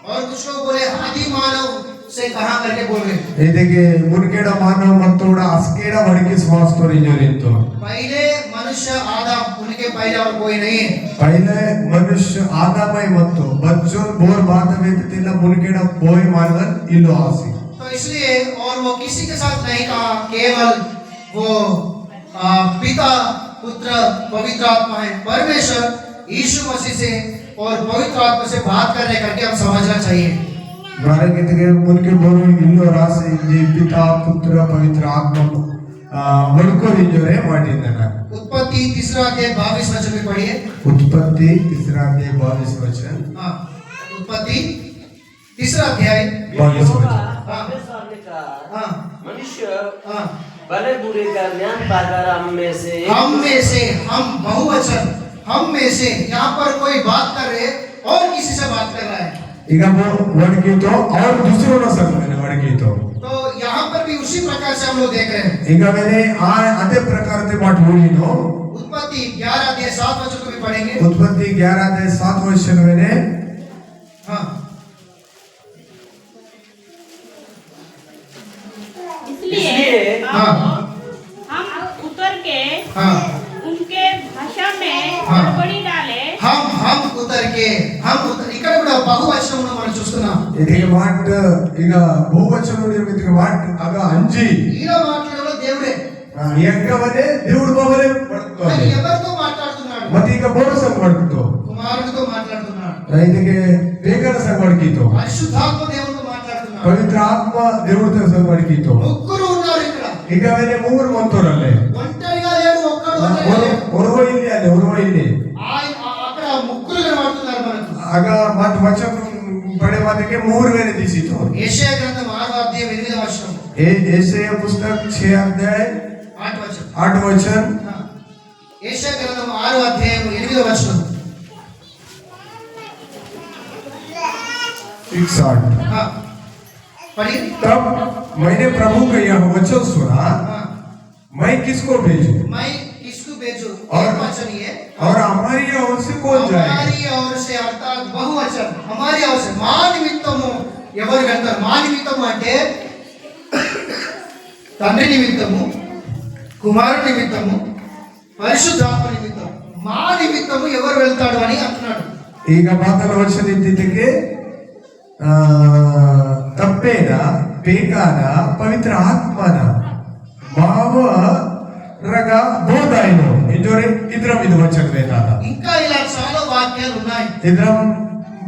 और कुछ लोग बोले आदि मानव से कहा करके बोल रहे. ಇದಕ್ಕೆ ಮುನ್ಕೆಡ ಮಾನವ ಮತ್ತೋಡ ಅಸ್ಕೆಡ ವಡಿಕೆ ಸ್ವಾಸ್ತೋರಿ ಜೋರಿತ್ತು. पहले मनुष्य आदम, उनके पहले और कोई नहीं है. पहले मनुष्य आदामय मत्तो बच्चों बोर बात वेततिಲ್ಲ ಮುನ್ಕೆಡ ಬೋಯ್ ಮಾನವನ್ ಇಲ್ಲೋ ಆಸಿ. तो इसलिए और वो किसी के साथ नहीं कहा, केवल वो पिता पुत्र पवित्र आत्मा है. परमेश्वर यीशु मसीह से और पवित्र आत्मा से बात करने करके हम समझना चाहिए. ಭಾರತಕ್ಕೆ ಮುನ್ಕೆ ಬೋರು ಇಲ್ಲೋ ರಾಸಿ ಈ ಪಿತಾ ಪುತ್ರ ಪವಿತ್ರ ಆತ್ಮ वड़कोरी जोरे माटिंदना. उत्पत्ति 3 अध्याय 22 वचन में पढ़िए. उत्पत्ति 3 अध्याय 22 वचन. हाँ, उत्पत्ति 3 अध्याय 22 वचन. परमेश्वर ने कहा, हाँ, मनुष्य हाँ, भले बुरे का ज्ञान पाकर हम में से हम बहुवचन, हम में से, यहाँ पर कोई बात कर रहे और किसी से बात कर रहा है. ಈಗ वड़कितो और दूसरों न संग में वड़कितो. तो यहाँ पर भी उसी प्रकार से हम लोग देख रहे हैं. ಈಗ मैंने ಅದೇ ಪ್ರಕಾರ ते माट बोलिनो. उत्पत्ति 11 अध्याय 7 वचन को भी पढ़ेंगे. उत्पत्ति 11 अध्याय 7 वचन में. हाँ, इसलिए हाँ, हम उतर के हाँ, उनके भाषा में हाँ। गड़बड़ी डाले. हम उतर ఇక్కడ కూడా బహువచనం మనం చూస్తున్నాం. ಇದಕ್ಕೆ ಮಾಟ್ ಈಗ ಬಹುವಚನ ನಿರ್ಮಿತ ಮಾಟ್ ಆಗ ಅಂಜಿ ఈయన మాట్లాడేవాడు దేవుడే. ಎಂಗವನೇ దేవుడు బాబలే కానీ పడుతుంది. ఎవరితో మాట్లాడుతున్నాడు? ಮತ್ತೆ ಈಗ ಬೋರ ಸಂಗ ಮಾಡ್ತು. కుమారుడితో మాట్లాడుతున్నాడు. ಇದಕ್ಕೆ ಬೇಗನ ಸಂಗ ಮಾಡ್ಕಿತ್ತು. పరిశుద్ధాత్మ దేవుడితో మాట్లాడుతున్నాడు. ಪವಿತ್ರ ಆತ್ಮ దేవుడితో సంగ ಮಾಡ್ಕಿತ್ತು. ముగ్గురు ఉన్నారు ఇక్కడ. ಈಗ ಅವನೇ ಮೂರು ಮಂತೋರಲ್ಲೇ ఒంటరిగా లేడు, ఒక్కడు ఒంటరిగా లేడు. ಒರವ ಇಲ್ಲಿ ಅಲ್ಲಿ ಒರವ ಇಲ್ಲಿ అక్కడ ముగ్గురు కనబడుతున్నారు మనకు. ಆಗ ಮತ್ ವಚನ ಪಡೆ ಮಾತಿಗೆ ಮೂರು ವೇಳೆ ದಿಸಿತು. యెషయా గ్రంథం 6వ అధ్యాయం 8వ వచనం. ಯೆಶಯ ಪುಸ್ತಕ 6 ಅಧ್ಯಾಯ 8 వచనం. 8 वचन. యెషయా గ్రంథం 6వ అధ్యాయం 8వ వచనం. 6:8. हाँ, पढ़िए. तब मैंने प्रभु का यह वचन सुना, हाँ, मैं किसको भेजूं मैं किसको भेजूं? और एक वचन ये, और हमारी ओर से कौन जाएगा? हमारी ओर से अर्थात बहुवचन, हमारी ओर से మా నిమిత్తము ఎవరు వెళ్తారు? మా నిమిత్తము అంటే తండ్రి నిమిత్తము, కుమారుడి నిమిత్తము, పరిశుద్ధాత్మ నిమిత్తము. మా నిమిత్తము ఎవరు వెళ్తాడు అని అంటున్నాడు. ಈಗ ಮಾತನ ವಚನ ಇದ್ದಿದ್ದಕ್ಕೆ ತಪ್ಪೇನ ಬೇಕಾದ ಪವಿತ್ರ ಆತ್ಮನ ಮಾವ ರಗ ಬೋಧಾಯಿನು ಇಂಜೋರೆ ಇದ್ರಂ ಇದು ವಚನ ವೇದಾದ ఇంకా ఇలా చాలా వాక్యాలు ఉన్నాయి. ಇದ್ರಂ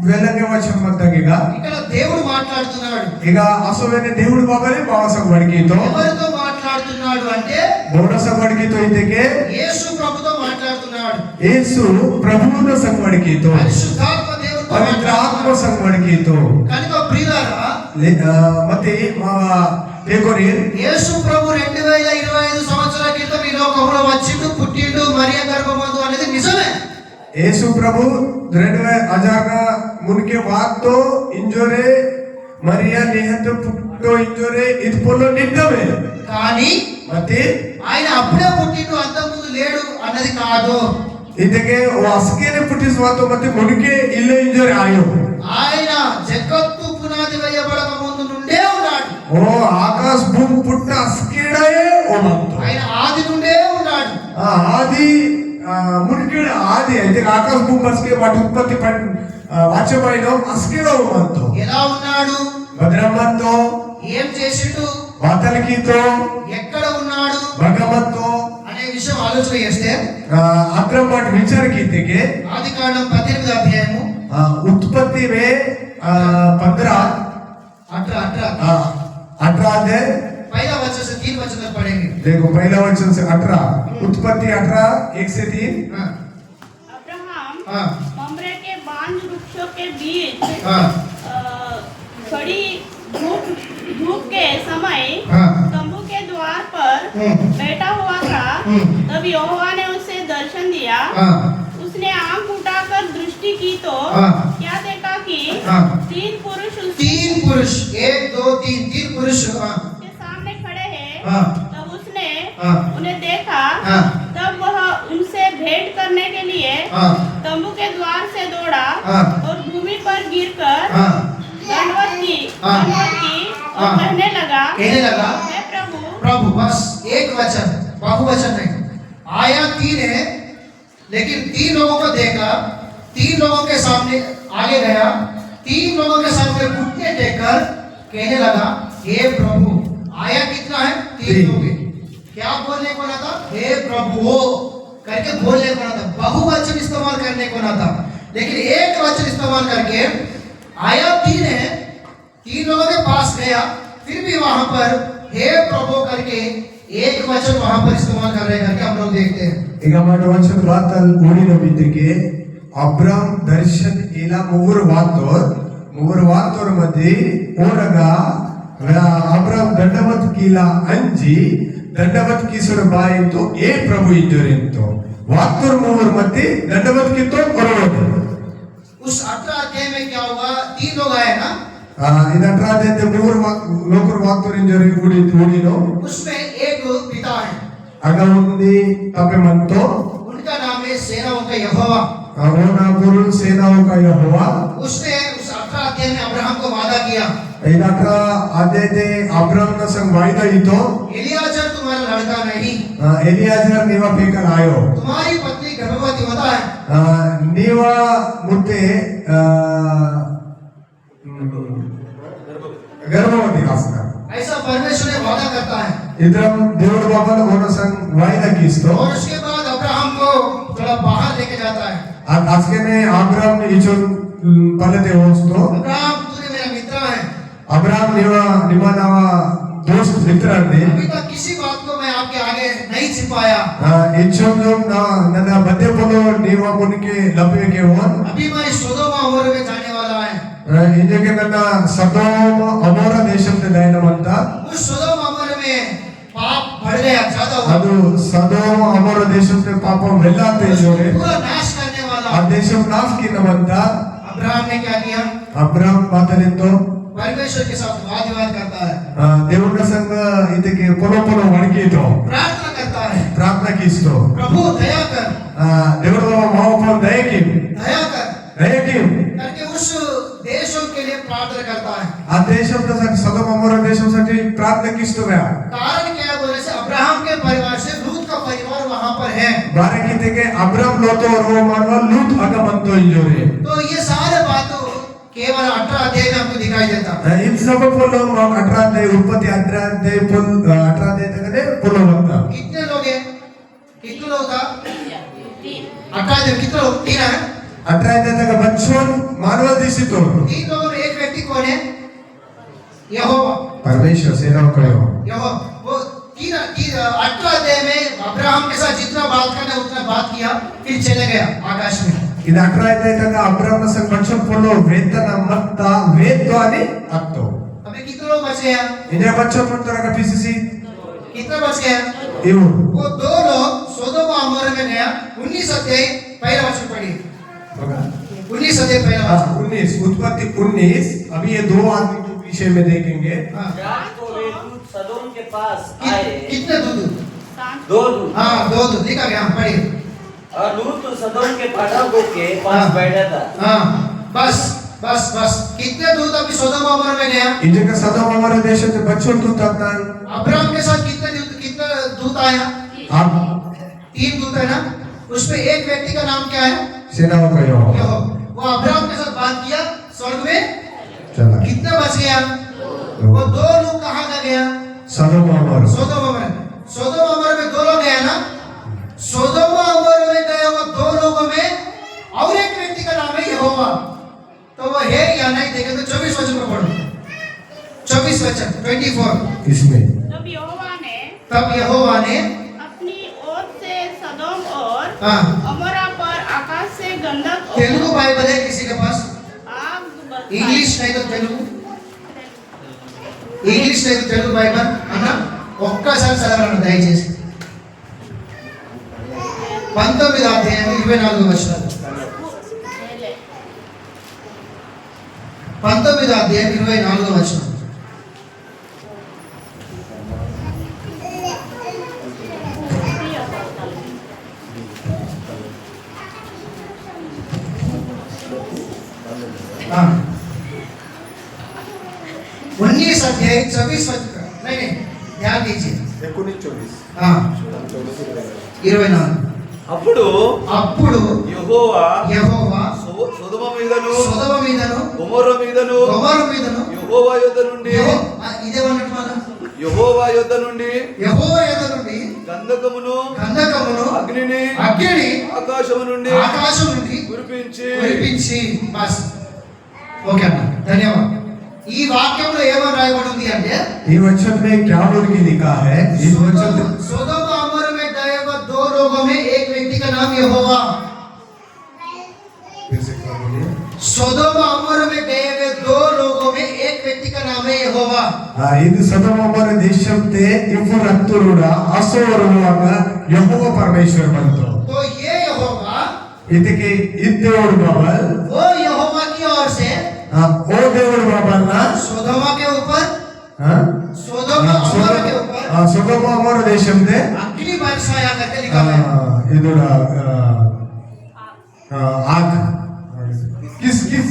వెళ్ళగే వచనం మద్దగిగా ఇక్కడ దేవుడు మాట్లాడుతున్నాడు. ఇక అసోవేనే దేవుడు బాబలే బావసం వడికితో ఎవరితో మాట్లాడుతున్నాడు అంటే బోరసం వడికితో ఇతకే యేసు ప్రభుతో మాట్లాడుతున్నాడు. యేసు ప్రభువున సంవడికితో పరిశుద్ధాత్మ దేవుడితో పవిత్ర ఆత్మ సంవడికితో కనుక ప్రియులారా ಮತ್ತೆ పేకొరి యేసు ప్రభు 2025 సంవత్సరాల క్రితం ఈ లోకంలో వచ్చిండు, పుట్టిండు, మరియ గర్భమందు అనేది నిజమే. యేసు ప్రభు 2000 మునికే వాక్తో ఇంజోరే మరియా నిహత పుట్టో ఇంజోరే ఇది పొల్లో నిజమే. కానీ ಮತ್ತೆ ఆయన అప్పుడే పుట్టిండు, అంతకుముందు లేడు అన్నది కాదు. ಇದಕ್ಕೆ ಅಸ್ಕೇನೆ ಪುಟ್ಟಿಸ್ ಮಾತು ಮತ್ತೆ ಮುನಿಕೆ ಇಲ್ಲೇ ಇಂಜೋರೆ ಆಯೋ ఆయన జగత్తు పునాది వేయబడక ముందు నుండే ఉన్నాడు. ఓ ఆకాశ భూమి పుట్ట అస్కేడయే ఓనంతో ఆయన ఆది నుండే ఉన్నాడు. ఆది మునికే ఆది అయితే ఆకాశ భూమి అస్కే వాటి ఉత్పత్తి వాచ్యమైన అస్కేడ ఓనంతో ఎలా ఉన్నాడు, భద్రమ్మతో ఏం చేసిండు, వాతలకితో ఎక్కడ ఉన్నాడు భగవంతో అనే విషయం ఆలోచన చేస్తే అగ్ర మాట విచారకీతేకే ఆదికాండం 18వ అధ్యాయము उत्पत्ति में 15 18 पहला वचन से 3 वचन तक पढ़ेंगे. देखो पहला वचन से 18 उत्पत्ति 18 1 से 3 अब्राहम हाँ मम्रे के बांज वृक्षों के बीच हाँ खड़ी धूप के समय हाँ तंबू के द्वार पर बैठा हुआ था. तब यहोवा ने उसे दर्शन दिया. हाँ उसने आंख उठाकर दृष्टि की तो क्या देखा कि तीन पुरुष उसके 3 पुरुष 1 2 3 3 पुरुष सामने खड़े हैं. हाँ तब उसने हाँ उन्हें देखा. हाँ तब वह उनसे भेंट करने के लिए हाँ तंबू के द्वार से दौड़ा हाँ और भूमि पर गिरकर हाँ दंडवत की हाँ और कहने लगा हे प्रभु. बस एक वचन, बहुवचन नहीं. आया 3 है, लेकिन 3 लोगों को देखा, 3 लोगों के सामने आगे गया, 3 लोगों के सामने घुटने टेककर कहने लगा हे प्रभु. आया कितना है? 3 लोग. क्या बोलने को ना था? हे प्रभु करके बोलने को ना था, बहुवचन इस्तेमाल करने को ना था, लेकिन एक वचन इस्तेमाल करके आया 3 है, 3 लोगों के पास गया, फिर भी वहां पर हे प्रभु करके एक वचन वहां पर इस्तेमाल कर रहे हैं करके हम लोग देखते हैं. ಈಗ మాట ವಚನ ಬಾತಲ್ ಓಡಿನ ಬಿದ್ದಕ್ಕೆ ಅಬ್ರಾಮ್ ದರ್ಶನ್ ಇಲ್ಲ ಮೂವರು ವಾತೋರ್ ಮಧ್ಯೆ ಓಡಗ ಅಬ್ರಾಮ್ ದಂಡವತ್ ಕೀಲ ಅಂಜಿ ದಂಡವತ್ ಕೀಸರ ಬಾಯಿತು ಏ ಪ್ರಭು ಇದ್ದರೆಂತು ವಾತೋರ್ ಮೂವರು ಮಧ್ಯೆ ದಂಡವತ್ ಕಿತ್ತೋ ಕೊರವದು. उस 18 अध्याय में क्या हुआ? 3 लोग आए ना, ಇದು 18 ಅಧ್ಯಾಯದ ಮೂವರು ಲೋಕರು ವಾತೋರ್ ಇಂಜರಿ ಓಡಿನೋ उसमें एक पिता है, ಆಗ ఉంది ತಪ್ಪೆ ಮಂತೋ उनका नाम है सेनाओं का यहोवा. ಅವನ ಗುರು ಸೇನಾओं का यहोवा. उसने उस 18 अध्याय में अब्राहम को वादा किया, ಇದು 18 ಅಧ್ಯಾಯದ ಅಬ್ರಾಮ್ ನ ಸಂग ವಾಯ್ದಾ ಇತ್ತು. एलियाजर तुम्हारा लड़का नहीं, ಎಲಿಯಾಜರ್ ನೀವ ಬೇಕಲ್ಲ ಆಯೋ, तुम्हारी पत्नी गर्भवती होता है. ನೀವ ಮುತ್ತೆ ಗರ್ಭವತಿ ಆಸ್ತ ऐसा परमेश्वर ने वादा करता है. इधर దేవుడు బాబా ఓన సంగ్ వాయిదా కిస్తో और उसके बाद अब्राहम को थोड़ा बाहर लेके जाता है. आजकेने अब्राम इचो पलते होस्तो अब्राहम तूने मेरा मित्र है, अब्राम निवा नावा दोस्त मित्र अंदे अभी तक किसी बात को मैं आपके आगे नहीं छिपाया. इचो ನನ್ನ ಮಧ್ಯ ಪೊಲು ನೀವ ಮುನಿಕೆ ಲಭ್ಯಕ್ಕೆ ಹೋನ್ अभी मैं सोदोम अमोर में जाने वाला है. ಇಂಜಕ್ಕೆ ನನ್ನ ಸದೋಮ ಅಮೋರ ದೇಶಕ್ಕೆ ಲಯನವಂತ उस सोदोम अमोर में पाप बढ़ गया, ज्यादा हुआ, ಅದು ಸದೋಮ ಅಮೋರ ದೇಶಕ್ಕೆ ಪಾಪ ವೆಲ್ಲಾತೆ ಜೋರೆ पूरा नाश करने वाला. ಆ ದೇಶ ನಾಶ ಕಿನ್ನವಂತ अब्राहम ने क्या किया? ಅಬ್ರಾಮ್ ಮಾತನಿತ್ತು परमेश्वर के साथ वाद विवाद करता है, దేవుళ్ళ సంఘ ಇದಕ್ಕೆ ಪೊಲೊ ವಣಕಿತು प्रार्थना करता है, ಪ್ರಾರ್ಥನಾ ಕಿಸ್ತು प्रभु दया कर, దేవుడు ಮಾವಪ್ಪ ದಯಕಿ दया कर करके उस देशों के लिए प्रार्थना करता है. ಆ ದೇಶसाठी सदोम अमोरा देशासाठी प्रार्थना किस्तो गया. कारण क्या है बोले से अब्राहम के परिवार से लूत का परिवार वहां पर है. बारे कीते अब्राम लोतो और वो मानवा लूत ಆಗಮಂತೋ ಇಂಜೋರೆ. तो ये सारे बातों केवल 18 अध्याय में आपको दिखाई देता. इन सब पोलो 18 अध्याय उत्पत्ति 18 अध्याय पोल 18 अध्याय तकने पोलो बता. कितने लोग हैं? कितने लोग था? 18 अध्याय कितने लोग? 3 है. 18 अध्याय तक बच्चों मानव दिसितो तीन लोगों में एक व्यक्ति कौन है? यहोवा। परमेश्वर सेना कयो यहोवा वो तीन 18 अध्याय में अब्राहम के साथ जितना बात करना उतना बात किया, फिर चले गया आकाश में। ಇದು 18 ಅಧ್ಯಾಯದಾಗ ಅಬ್ರಹಾಮನ ಸಂಗ ಮನುಷ್ಯ ಪೊಳ್ಳು ವೇತನ ಮತ್ತ ವೇದ್ವಾನಿ ಅತ್ತು अभी कितने लोग बच गए? ಇದೇ ಮನುಷ್ಯ ಪೊಳ್ತರಗ ಪಿಸಿಸಿ कितना बच गया? ಇವು वो दो लोग सोदोम और अमोरा में गया। 19 अध्याय पहला वचन पढ़िए। 19 अध्याय पहला वचन। 19 उत्पत्ति 19 अभी ये दो आदमी के विषय में देखेंगे। हाँ। रात को वे दूत सदोम के पास आए। कितने दूध? दो दूत। हाँ, दो दूध लिखा गया, पढ़िए। और लूत सदोम के फाटकों के पास बैठा था। हाँ, बस बस बस कितने दूध अभी सोदोम और अमोरा में गया? इन जगह सदोम हमारे देश में बच्चों दूत आता है। अब्राहम के साथ कितना दूत आया? आप 3 दूत है ना? उसमें एक व्यक्ति का नाम क्या है? सेनाओं का यो यहोवा। वो अब्राहम के साथ बात किया, स्वर्ग में चला कितना बच गया? वो दो लोग कहाँ का गया? सदोम हमारे सोदोम और सोदोम और में 2 लोग गए ना? सोदोम और में गए वो 2 लोगों में और एक व्यक्ति का नाम है यहोवा। तो वो है या नहीं देखे तो 24 वचन को पढ़ो। 24 वचन 24। इसमें तब यहोवा ने अपनी ओर से सदोम और हाँ अमोरा पर आकाश से गंधक और तेलुगु बाइबल है किसी के पास? आग बरसाई। इंग्लिश नहीं तो तेलुगु, इंग्लिश नहीं तो तेलुगु बाइबल అన్నా ఒక్కసారి చదవండి దయచేసి 19 అధ్యాయం 24 వచనాలు 19 అధ్యాయం 24 వచనం हाँ 19 अध्याय 24 वचन नहीं ध्यान दीजिए 19-24 हाँ 24 అప్పుడు అప్పుడు యెహోవా యెహోవా సొదొమ మీదను సొదొమ మీదను గొమొర్ర మీదను యెహోవా యొద్ద నుండి ఇదేమన్నట్టు మనం యెహోవా యొద్ద నుండి యెహోవా యొద్ద నుండి గంధకమును అగ్నిని ఆకాశము నుండి కురిపించి బస్ ఓకే అన్న ధన్యవాదాలు ఈ వాక్యంలో ఏమని రాయబడి ఉంది అంటే ये वचन में क्या बोल के लिखा है इस वचन सोदोम और अमोरा में गए वो 2 लोगों में एक व्यक्ति का नाम यहोवा। फिर से क्या बोलिए सोदोम और अमोरा में गए हुए 2 लोगों में एक व्यक्ति का नाम है यहोवा। ಇದು ಸದೋಮ ಹಮಾರೆ ದೇಶಂತೆ ಇಬ್ಬರು ಹತ್ತುರುಡ ಅಸೋರುವಾಗ ಯೆಹೋವ ಪರಮೇಶ್ವರ ಬಂತು तो ये यहोवा ಇದಕ್ಕೆ ಇದ್ದೇವರು ಬಾಬಲ್ वो यहोवा की ओर से ಓ ದೇವರು ಬಾಬಲ್ನ सोदोमा के ऊपर सोदोम और अमोरा के ऊपर ಸದೋಮ ಹಮಾರೆ ದೇಶಂತೆ अग्नि बरसाया करके लिखा है। ಇದು आग किस किस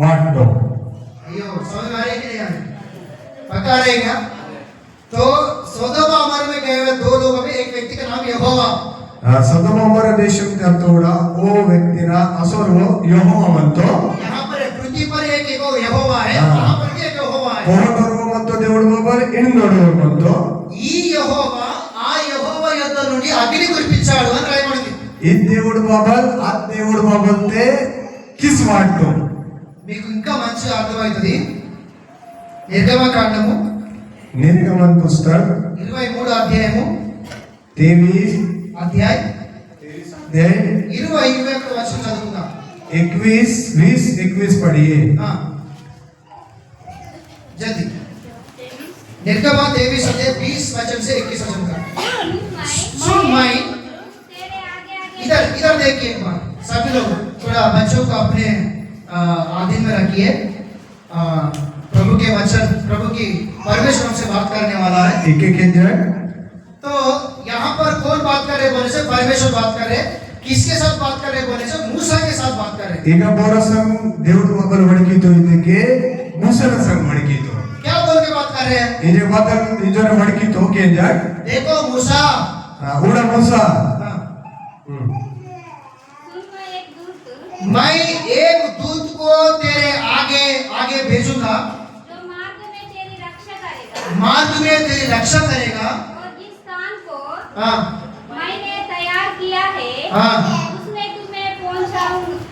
वाट दो अयो समझ आ रही है कि नहीं आ रही? पता रहेगा तो सोदोम और अमोरा में गए हुए 2 लोगों में एक व्यक्ति का नाम यहोवा। ಸದೋಮ ಹಮಾರೆ ದೇಶಂತೆ ಅಂತೋಡ ಓ ವ್ಯಕ್ತಿನ ಅಸೋರು ಯೆಹೋವ ಬಂತು यहाँ पर पृथ्वी पर एक यहोवा है, हाँ। वहाँ पर भी एक यहोवा है। ಪೊರಡೋರು ಮತ್ತು ದೇವರು ಬಾಬಲ್ ಇನ್ನೊಡೋರು ಬಂತು ఈ యెహోవా ఆ యెహోవా యొద్ద నుండి అగ్ని కురిపించాడు అని రాయబడింది। ఈ దేవుడు బాబల్ ఆ దేవుడు బాబల్తే కిస్ వాట్టు మీకు ఇంకా మంచిగా అర్థమవుతుంది। నిర్గమకాండము निर्गमन पुस्तक 23 అధ్యాయము 23 అధ్యాయం अध्याय 21 వచనం చదువుకుందాం। 21 20 21 पढ़िए हाँ जल्दी निर्गमा 23 अध्याय 20 वचन से 21 वचन तक। सुन माई तेरे आगे आगे इधर इधर देखिए एक बार सभी लोग थोड़ा बच्चों को अपने आधीन में रखिए। प्रभु के वचन प्रभु की परमेश्वर हमसे बात करने वाला है। एक एक जाए तो यहाँ पर कौन बात कर रहे बोले से परमेश्वर बात कर रहे। किसके साथ बात कर रहे बोले से मूसा के साथ बात कर रहे। ಈಗ ಬೋರಸಂ దేవుడు ಬಾಬಲ್ ಹೊಡಕಿತು ಇದಕ್ಕೆ ಮೂಸನ ಸಂಗ ಹೊಡಕಿತು क्या बोल के बात कर रहे हैं? इजे बादल इजोने ಹೊಡಕಿತು ಕೇಂಜಾ देखो मूसा उड़ा मूसा हाँ, सुन मैं एक दूत मैं एक दूत को तेरे आगे आगे भेजूंगा जो मार्ग में तेरी रक्षा करेगा मार्ग में तेरी रक्षा करेगा। और जिस स्थान को हाँ मैंने तैयार किया है हाँ उसमें तुम्हें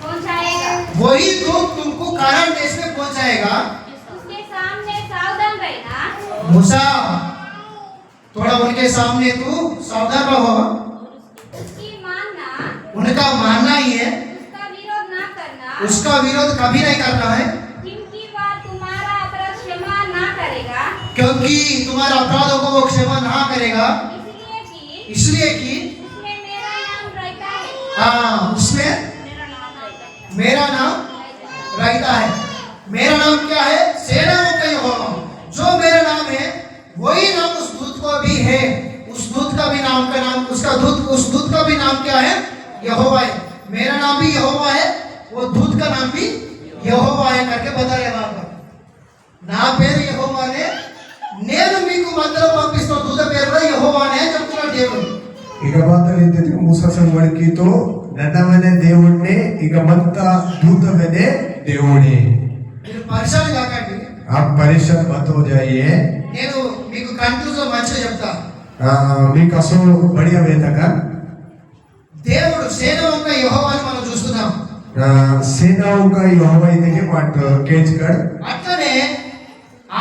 पहुंचाएगा। वही दूत तुमको कानान देश में पहुंचाएगा। उसके सामने सावधान रहना, मूसा थोड़ा उनके सामने तू सावधान रहो, उसकी मानना, उनका मानना ही है, उसका विरोध ना करना, उसका विरोध कभी नहीं करना है, क्योंकि वह तुम्हारा अपराध क्षमा ना करेगा, क्योंकि तुम्हारे अपराधों को वो क्षमा ना करेगा, इसलिए कि उसमें मेरा नाम रहता है। हाँ, उसमें मेरा नाम रहता है। मेरा नाम रहता है। मेरा नाम क्या है? सेनाओं का यहोवा। जो मेरा नाम है वही नाम उस दूत को भी है। उस दूत का भी नाम का नाम उसका दूत उस दूत का भी नाम क्या है? यहोवा है। मेरा नाम भी यहोवा है, वो दूत का नाम भी यहोवा है करके बता रहे वहां पर। నా పేరు యెహోవానే, నేను మీకు మందరం పంపిస్తున్న దూత పేరు కూడా యెహోవానే అని చెప్తున్నాడు దేవుడు. ఇక మాత్రం మూసా సంగడికితో నన్నవనే దేవుణ్ణి ఇక మంత దూతవనే దేవుడే. మీరు పరిశీలన కాకండి. आप परेशान मत हो जाइए. నేను మీకు కన్క్లూజన్ మంచిగా చెప్తా. మీకు అసలు బడియా వేతగా దేవుడు సేనవంక యెహోవాని మనం చూస్తున్నాం. సేనవంక యెహోవా ఇదికే మాట కేజ్కడ్. అట్లనే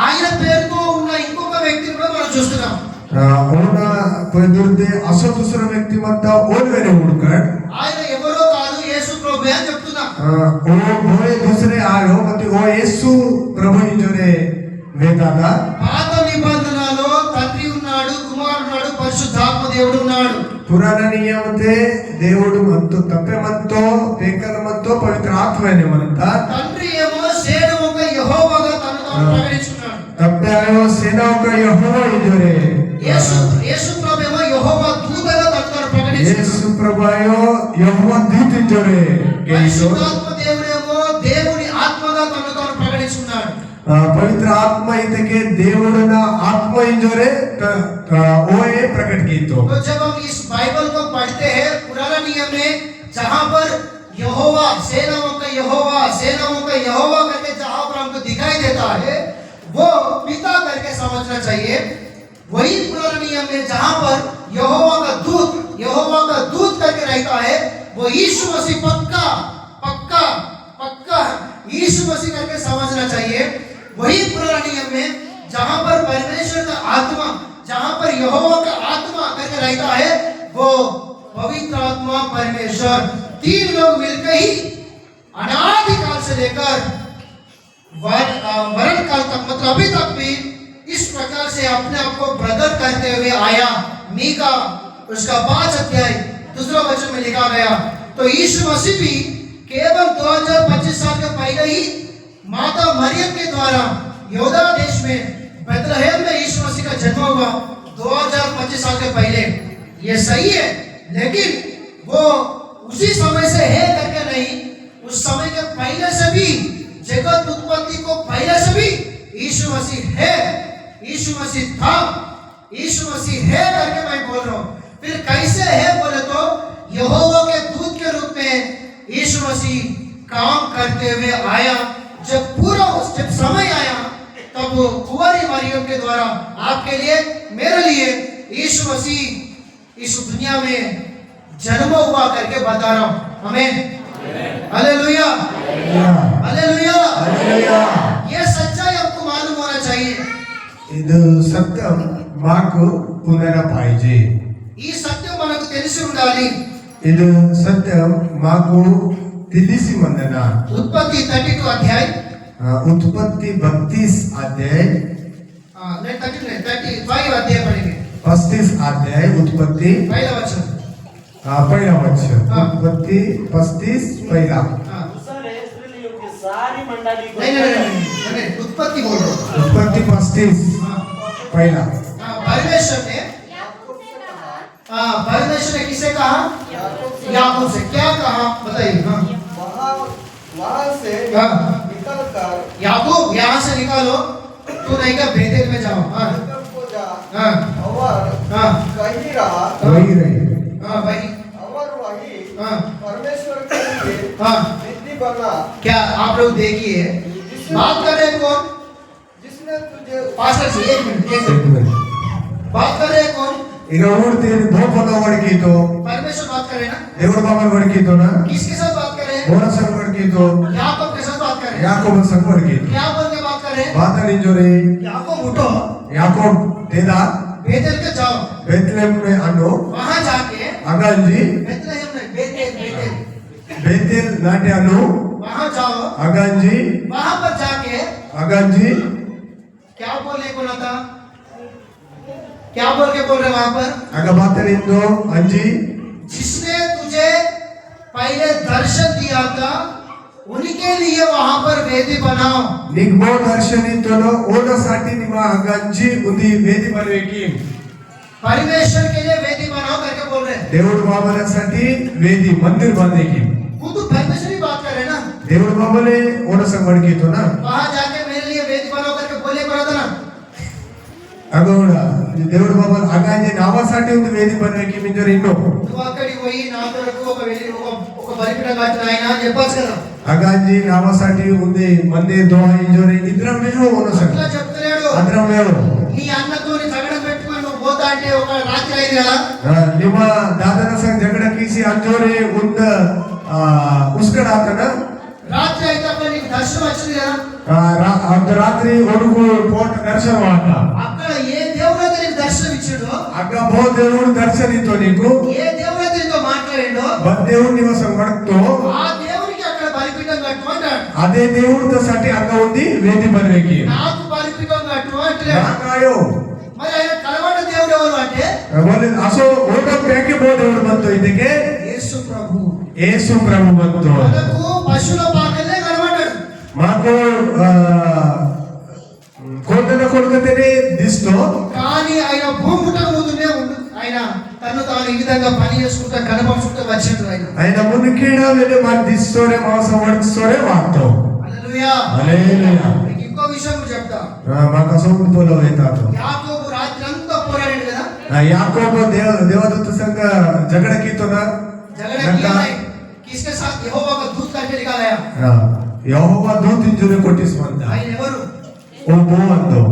ఆయన పేరుతో ఉన్న ఇంకొక వ్యక్తిని కూడా మనం చూస్తున్నాం. ఓన పెదుర్దే అసలు दूसरा వ్యక్తి మత ఓల్వేనే ఉడకడ్. ఆయన ఎవరో కాదు, యేసు ప్రభువే అని చెప్తున్నా. ఓ బోయే दूसरे आयो మతి ఓ యేసు ప్రభు ఇంజోరే వేదాగా. పాత నిబంధనలో తండ్రి ఉన్నాడు, కుమారుడు ఉన్నాడు, పరిశుద్ధాత్మ దేవుడు ఉన్నాడు. పురాణ నియమతే దేవుడు మత్తు తప్పే మత్తో పేకల మత్తో పవిత్ర ఆత్మనే మనంత. తండ్రి ఏమో సేనవంక యెహోవాగా తనను తాను ప్రకటించుకున్నాడు. తప్పే ఆయో సేనవంక యెహోవా ఇంజోరే. యేసు ప్రభువేమో యెహోవా దూతగా తనను తాను ప్రకటించుకున్నాడు. యేసు ప్రభుయో యెహోవా దూత ఇంజోరే. పరిశుద్ధాత్మ దేవుడేమో దేవుని ఆత్మగా తనను తాను ప్రకటించుకున్నాడు. पवित्र आत्मा इतके దేవుడున आत्मा इंजोरे ओए प्रकट की तो जब हम इस बाइबल को पढ़ते हैं पुराना नियम में जहां पर यहोवा सेनाओं का यहोवा करके जहां पर हमको दिखाई देता है वो पिता करके समझना चाहिए। वही पुराना नियम में जहां पर यहोवा का दूत करके रहता है वो यीशु मसीह पक्का यीशु मसीह करके समझना चाहिए। वही पुराना नियम में जहां पर परमेश्वर का आत्मा, जहां पर यहोवा का आत्मा करके रहता है वो पवित्र आत्मा परमेश्वर, तीन लोग मिलकर ही अनादि काल से लेकर मरण काल तक, मतलब अभी तक भी इस प्रकार से अपने आप को प्रकट करते हुए आया। मीका उसका 5 अध्याय 2 वचन में लिखा गया। तो यीशु मसीह भी केवल 2025 साल के पहले ही माता मरियम के द्वारा यहूदा देश में बेथलेहम में यीशु मसीह का जन्म हुआ 2025 साल के पहले। ये सही है, लेकिन वो उसी समय से है करके नहीं, उस समय के पहले से भी, जगत उत्पत्ति को पहले से भी यीशु मसीह है, यीशु मसीह था, यीशु मसीह है करके मैं बोल रहा हूँ। फिर कैसे है बोले तो यहोवा के दूत के रूप में यीशु मसीह काम करते हुए आया। जब समय आया तब कुंवारी मरियम के द्वारा आपके लिए, मेरे लिए यीशु मसीह इस दुनिया में जन्म हुआ करके बता रहा हूं। आमीन, हालेलुया, हालेलुया। ये सच्चाई आपको मालूम होना चाहिए। ఇది సత్యం మాకు పునర పాయిజే. ఈ సత్యం మనకు తెలిసి ఉండాలి. ఇది సత్యం మాకు తెలిసి మందన. उत्पत्ति 32 अध्याय उत्पत्ति 32 अध्याय 35 अध्याय पढ़ेंगे। 35 अध्याय उत्पत्ति पहला वचन। पहिला वचन उत्पत्ति 35 पहिला. दूसरा है इस्राएलियों की सारी मंडली को नहीं, उत्पत्ति बोल रहा हूँ। उत्पत्ति 35 पहिला. परमेश्वर ने याकूब से कहा, परमेश्वर ने किसे कहा? याकूब से। क्या कहा बताइए। वहाँ से हाँ। निकलकर याकूब यहाँ से निकालो, तू नहीं का बेतेल में जाओ। बेतेल को जा हाँ और हाँ कहीं रहा वही रही. भाई और वही हाँ परमेश्वर के लिए हाँ। निधि बना। क्या आप लोग देखिए, बात कर रहे हैं कौन? जिसने तुझे पास्टर जी एक मिनट बात कर रहे हैं कौन? ಈಗ ನೋಡ್ತೀನಿ ಧೋಪನ ಹೊಡ್ಕಿತ್ತು, परमेश्वर बात कर रहे हैं ना? ದೇವರ ಬಾಬಾ ಹೊಡ್ಕಿತ್ತು ನಾ, किसके साथ बात कर रहे हैं? ಬೋನಸ್ ಹೊಡ್ಕಿತ್ತು. वड़कितो याकूब के साथ बात कर रहे हैं। याकोब संग वड़कितो क्या बोल के बात कर रहे हैं? बात निजोरे याकूब उठो, याकोब तेदा बेतेल के जाओ, बेतलेहम में अनो वहां जाके अगांजी बेतलेहम में बेतेल बेतेल नाटे अनो वहां जाओ, अगांजी वहां पर जाके अगांजी क्या बोलने को ना था? क्या बोल के बोल रहे वहां पर? अगा बात निंदो अंजी जिसने तुझे पहले दर्शन दिया था उनके लिए वहां पर वेदी बनाओ। निगमो दर्शनितोनो ओनसाठी निमा अगांजी उदी वेदी बनवेकी परमेश्वर के लिए वेदी बनाओ करके बोल रहे हैं। దేవుడు బాబలसाठी वेदी मंदिर बांधेकी वो तो परमेश्वर ही बात कर रहे हैं ना। దేవుడు బాబले ओन संग वड़कितो ना वहां जाके मेरे लिए वेदी बनाओ करके बोले को था ना। అగోడా దేవుడు బాబా అగాంజీ నావాसाठी ఉంది వేది बनवेकी మింజర్ ఇన్నో నువ్వు అక్కడికి పోయి నా కొరకు ఒక బలిపీఠం కట్టిన ఆయన చెప్పొచ్చు కదా। అగాంజీ నావాसाठी ఉంది మందిర్ దోహ ఇంజోరి ఇద్దరం మేము ఓన సంగ అట్లా చెప్తలేడు। అందరం మేము నీ అన్నతో జగడం పెట్టుకొని నువ్వు పోతా అంటే ఒక రాత్రి అయింది కదా। ನಿಮ್ಮ ದಾದನ ಸಂಗ ಜಗಡ ಕೀಸಿ ಅಂಜೋರಿ ఉంద ఉస్కడ ఆతన రాత్రి అయితే అక్కడ నీకు దర్శనం వచ్చింది కదా। అర్ధరాత్రి ఒడుగు కోట దర్శనం ఆట అక్కడ ఏ దేవుడైతే నీకు దర్శనం ఇచ్చాడో, అక్క బో దేవుడు దర్శనితో నీకు ఏ దేవుడైతే నీతో మాట్లాడిండో దేవుడు నివసం వడతో ఆ దేవునికి అక్కడ బలిపీఠం కట్టు అంటాడు। అదే దేవుడితో సాటి అక్క ఉంది వేది बनवेकी నాకు బలిపీఠం కట్టు అంటలే। నాకాయో మరి ఆయన కలవడ దేవుడు ఎవరు అంటే बोले असो ओटो प्याके बो దేవుడు ಬಂತು ಇದಕ್ಕೆ యేసు ప్రభు। యేసు ప్రభు ಬಂತು మనకు పశువుల పాకలే కనబడ్డాడు। మాకు కోటన కొడుకతేనే దిస్తో కానీ ఆయన భూమి పుట్టక ముందునే ఉండు ఆయన తను తాను ఈ విధంగా పని చేసుకుంటా కనపరుచుకుంటూ వచ్చిండు ఆయన। ఆయన మునికేడ వెళ్ళి మా దిస్తోరే మాసం వడిస్తోరే వాడతాం హల్లెలూయా। హల్లెలూయా మీకు ఇంకో విషయం చెప్తా। మాకు అసలు పోలో అవుతాడు యాకోబు రాత్రి అంతా పోరాడాడు కదా। యాకోబు దేవదూత సంఘ జగడకీతోన झगड़ा किया है किसके साथ? यहोवा का दूत करके निकाला। యెహోవా దూత ఇంజురే కొట్టిస్మంత ఆయన ఎవరు? ఓ బో అందో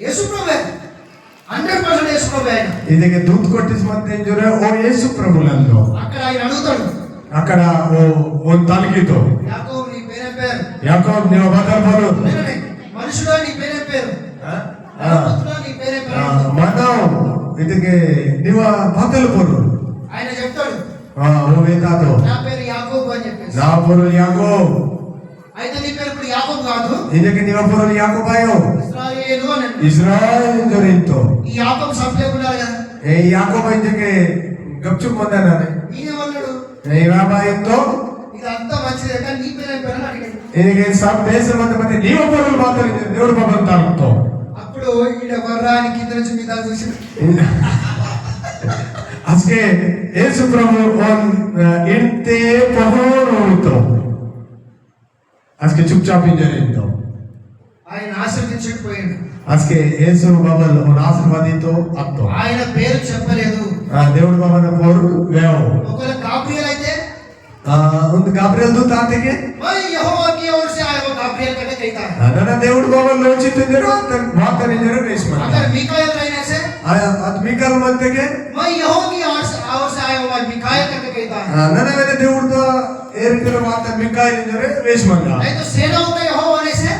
యేసు ప్రభువే 100% యేసు ప్రభువే ఆయన। ಇದಕ್ಕೆ ದೂತ್ ಕೊಟ್ಟಿಸ್మంత ఇంజురే ఓ యేసు ప్రభులందో అక్కడ ఆయన అడుగుతాడు, అక్కడ ఓ తలికితో యాకోబు నీ పేరేం పేరు? యాకోబ్ నీవు బదల్ బోలు వినండి, మనుషుడా నీ పేరేం పేరు? మనుషుడా నీ పేరేం పేరు? మనం ಇದಕ್ಕೆ ನೀವ ಬದಲ್ ಬರು ఆయన చెప్తాడు ఓ వేతాతో నా పేరు యాకోబు అని చెప్పేసి। నా పొరు యాకోబ్ అయితే నీ పేరు ఇప్పుడు యాకోబు కాదు, ಇದಕ್ಕೆ ನೀವ పొరు యాకోబాయో ఇశ్రాయేలు అని అంటాడు। ఇజ్రాయెల్ ఇంజరింతో ఈ యాకోబు సంపేకున్నారు కదా, ఏ యాకోబ ఇంజకే గప్చుప్ పొందానని ఈయనేమన్నాడు? ఏ రాబాయింతో ఇదంతా మంచిదే కానీ నీ పేరేం పేరు అని అడిగాడు। ಇದಕ್ಕೆ ಸಬ್ ದೇಶ ಮತ್ತೆ ನೀವ పొరులు మాత్రం దేవుడు బాబన్ తాగుతో అప్పుడు ఈడ వర్రాని కింద నుంచి మీద చూసి আজকে యేసు ప్రభు ఇంతే పహోరుతో আজকে চুপচাপ ఇంజరింతో ఆయన ఆశీర్వదించకపోయాడు। আজকে యేసు బాబల్ ఆశీర్వాదితో అత్తో ఆయన పేరు చెప్పలేదు। దేవుడు బాబన పోరు వేవ్ ఒకవేళ గాబ్రియల్ అయితే ಒಂದು గాబ్రియల్ దూత ఆతేకే मैं यहोवा की ओर से आया हुआ गाब्रियल करके कहता है। ನನ್ನ దేవుడు బాబల్ లోచి తిందరు వాతనింజరు వేస్మా अगर मिकाएल रहने से ಅದು మికల్ మంతకే मैं यहोवा की ओर से आया हुआ मिकाएल करके कहता है। ನನ್ನ ಮೇಲೆ దేవుడితో ఏరికల వాత మికాయల్ ఇంజరు వేస్మంగా नहीं तो सेनाओं का यहोवा होने से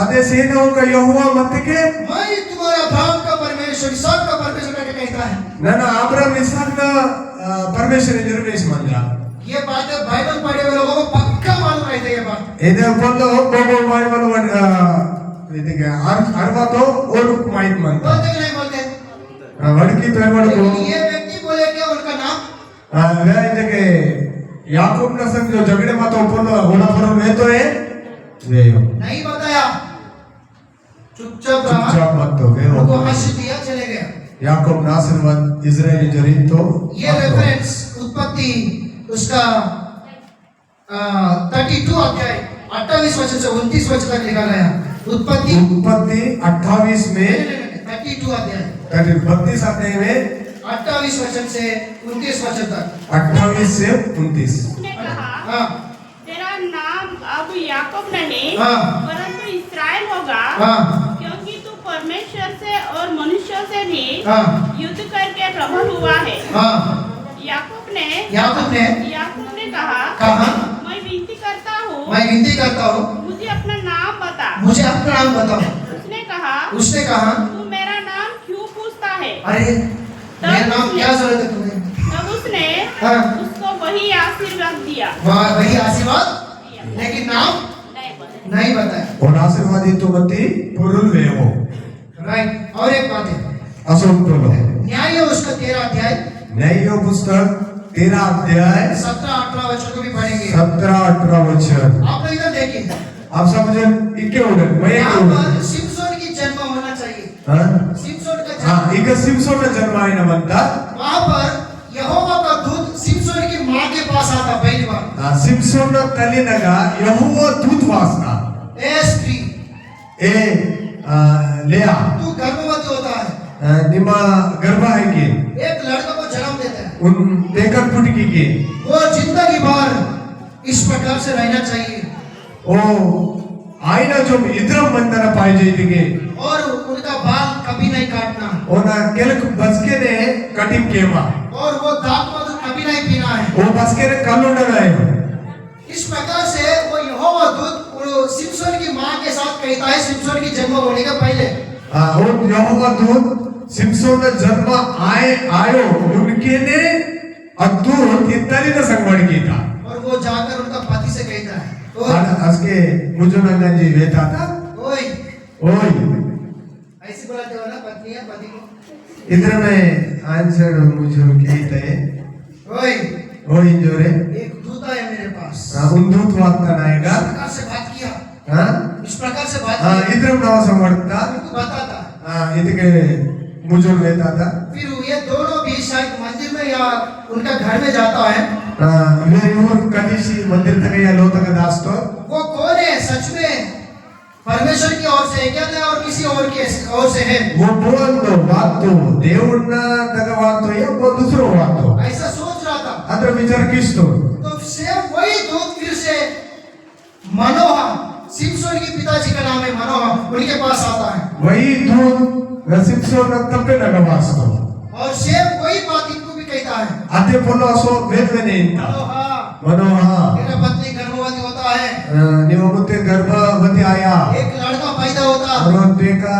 అదే సేన ఒక యెహోవా మత్తకే मैं तुम्हारा अब्राहम का परमेश्वर इसहाक का परमेश्वर करके कहता है। ನನ್ನ ಅಬ್ರಾಮ್ ಇಸಾಕ್ ಪರಮೇಶ್ವರ ಇಂಜರು వేస్మంగా ये बात बाइबल पढ़े हुए लोगों को पक्का मालूम रहता है ये बात। ఇదే పొల్లో బొబో బైబల్ ಇದಕ್ಕೆ ಅರ್ವतो ಓಡುಕ್ ಮಾಹಿತಿ ಮಂತ बोलते कि नहीं बोलते? వడికి తోయబడుకు लेकिन ये व्यक्ति बोले कि उनका नाम ಇದಕ್ಕೆ ಯಾಕೋಬ್ ನ ಸಂग जो झगड़े मत पोलो ओना पर में तो है वेयो नहीं बताया, चुपचाप रहा, चुपचाप मत तो वेयो उनको हंसी दिया चले गया। याकोब ना आशीर्वाद इजराइल जरीतो ये रेफरेंस उत्पत्ति उसका 32 अध्याय 28 वचन से 29 वचन तक लिखा गया। उत्पत्ति उत्पत्ति 28 में 32 अध्याय 32 अध्याय में 28 वचन से 29 वचन तक। 28 से 29 उसने कहा हाँ तेरा नाम अब याकूब नहीं हाँ। परंतु इस्राएल होगा हाँ क्योंकि तू परमेश्वर से और मनुष्यों से भी हाँ युद्ध करके प्रबल हुआ है। हाँ। याकूब ने याकूब ने कहा कहा मैं विनती कर करता हूँ, मुझे अपना नाम बता। मुझे अपना नाम बताओ। उसने कहा तू मेरा नाम क्यों पूछता है? अरे मेरा नाम क्या जरूरत है तुम्हें? तब उसने हाँ। उसको वही आशीर्वाद दिया। वही आशीर्वाद, लेकिन नाम नहीं बताया। और आशीर्वादी तो मती पुरुल वे हो राइट। और एक बात है, असोक बोलो न्याय उसका 13 अध्याय न्याय पुस्तक 13 अध्याय 17-18 वचन को भी पढ़ेंगे। 17-18 वचन। आप लोग इधर देखिए, आप समझे इक्के उड़न मैं यहाँ इक्के पर उड़न सिमसोन की जन्म होना चाहिए। हाँ सिमसोन का हाँ जन्म, इक सिमसोन का जन्म आए न बनता वहाँ पर यहोवा का दूत सिमसोन की माँ के पास आता पहली बार। सिमसोन तली नगा यहोवा दूत वास्ता ए स्त्री, ए लेया तू गर्भवती होता है, निमा गर्भ है के एक लड़का को जन्म देता है, उन देकर पुटकी के वो जिंदगी भर इस प्रकार से रहना चाहिए ओ आईना जो इधर मंदर पाए जाएंगे और उनका बाल कभी नहीं काटना ओना केलक बसके ने कटिंग केमा और वो दांत मधु कभी नहीं पीना है। वो बसके ने कल्लुंड है इस प्रकार से वो यहोवा दूत वो सिमसोन की माँ के साथ कहता है सिमसोन की जन्म होने के पहले। और यहोवा दूत सिमसोन का जन्म आयो उनके ने अद्भुत इतनी न संगवड़ की था और वो जाकर उनका पति से कहता है, असके मुझे नंगन जी बेटा था ओए, ओए ऐसे बोलते हो ना पत्नी या पति को, इधर में आंसर मुझे कहते हैं ओए ओए जोरे एक दूत आया मेरे पास, उन दूत वाक्ता इस नायगा प्रकार से बात किया, हाँ इस प्रकार से बात हाँ किया, इधर नाव संवर्ता उनको बताता। हाँ इधर मुझे बेटा था फिर ये दोनों भी शायद मंदिर में या उनका घर में जाता है। मेरे और कलीसी मंदिर तक या लो तक दास्तो वो कौन है सच में, परमेश्वर की ओर से है क्या नहीं और किसी और के ओर से है? वो बोल दो बात तो देवना तक बात तो या वो दूसरो बात तो ऐसा सोच रहा था। अदर विचार किस्तो तो सेम वही दूत फिर से मनोहा, सिमसोन के पिताजी का नाम है मनोहा, उनके पास आता है वही दूध सिमसो न तपे न वास्तो और सेम वही बात इनको भी कहता है, आते बोलो सो वेद में नहीं था मनोहा मनोहा तेरा पत्नी गर्भवती होता है, निवमुते गर्भवती आया एक लड़का पैदा होता, और बेका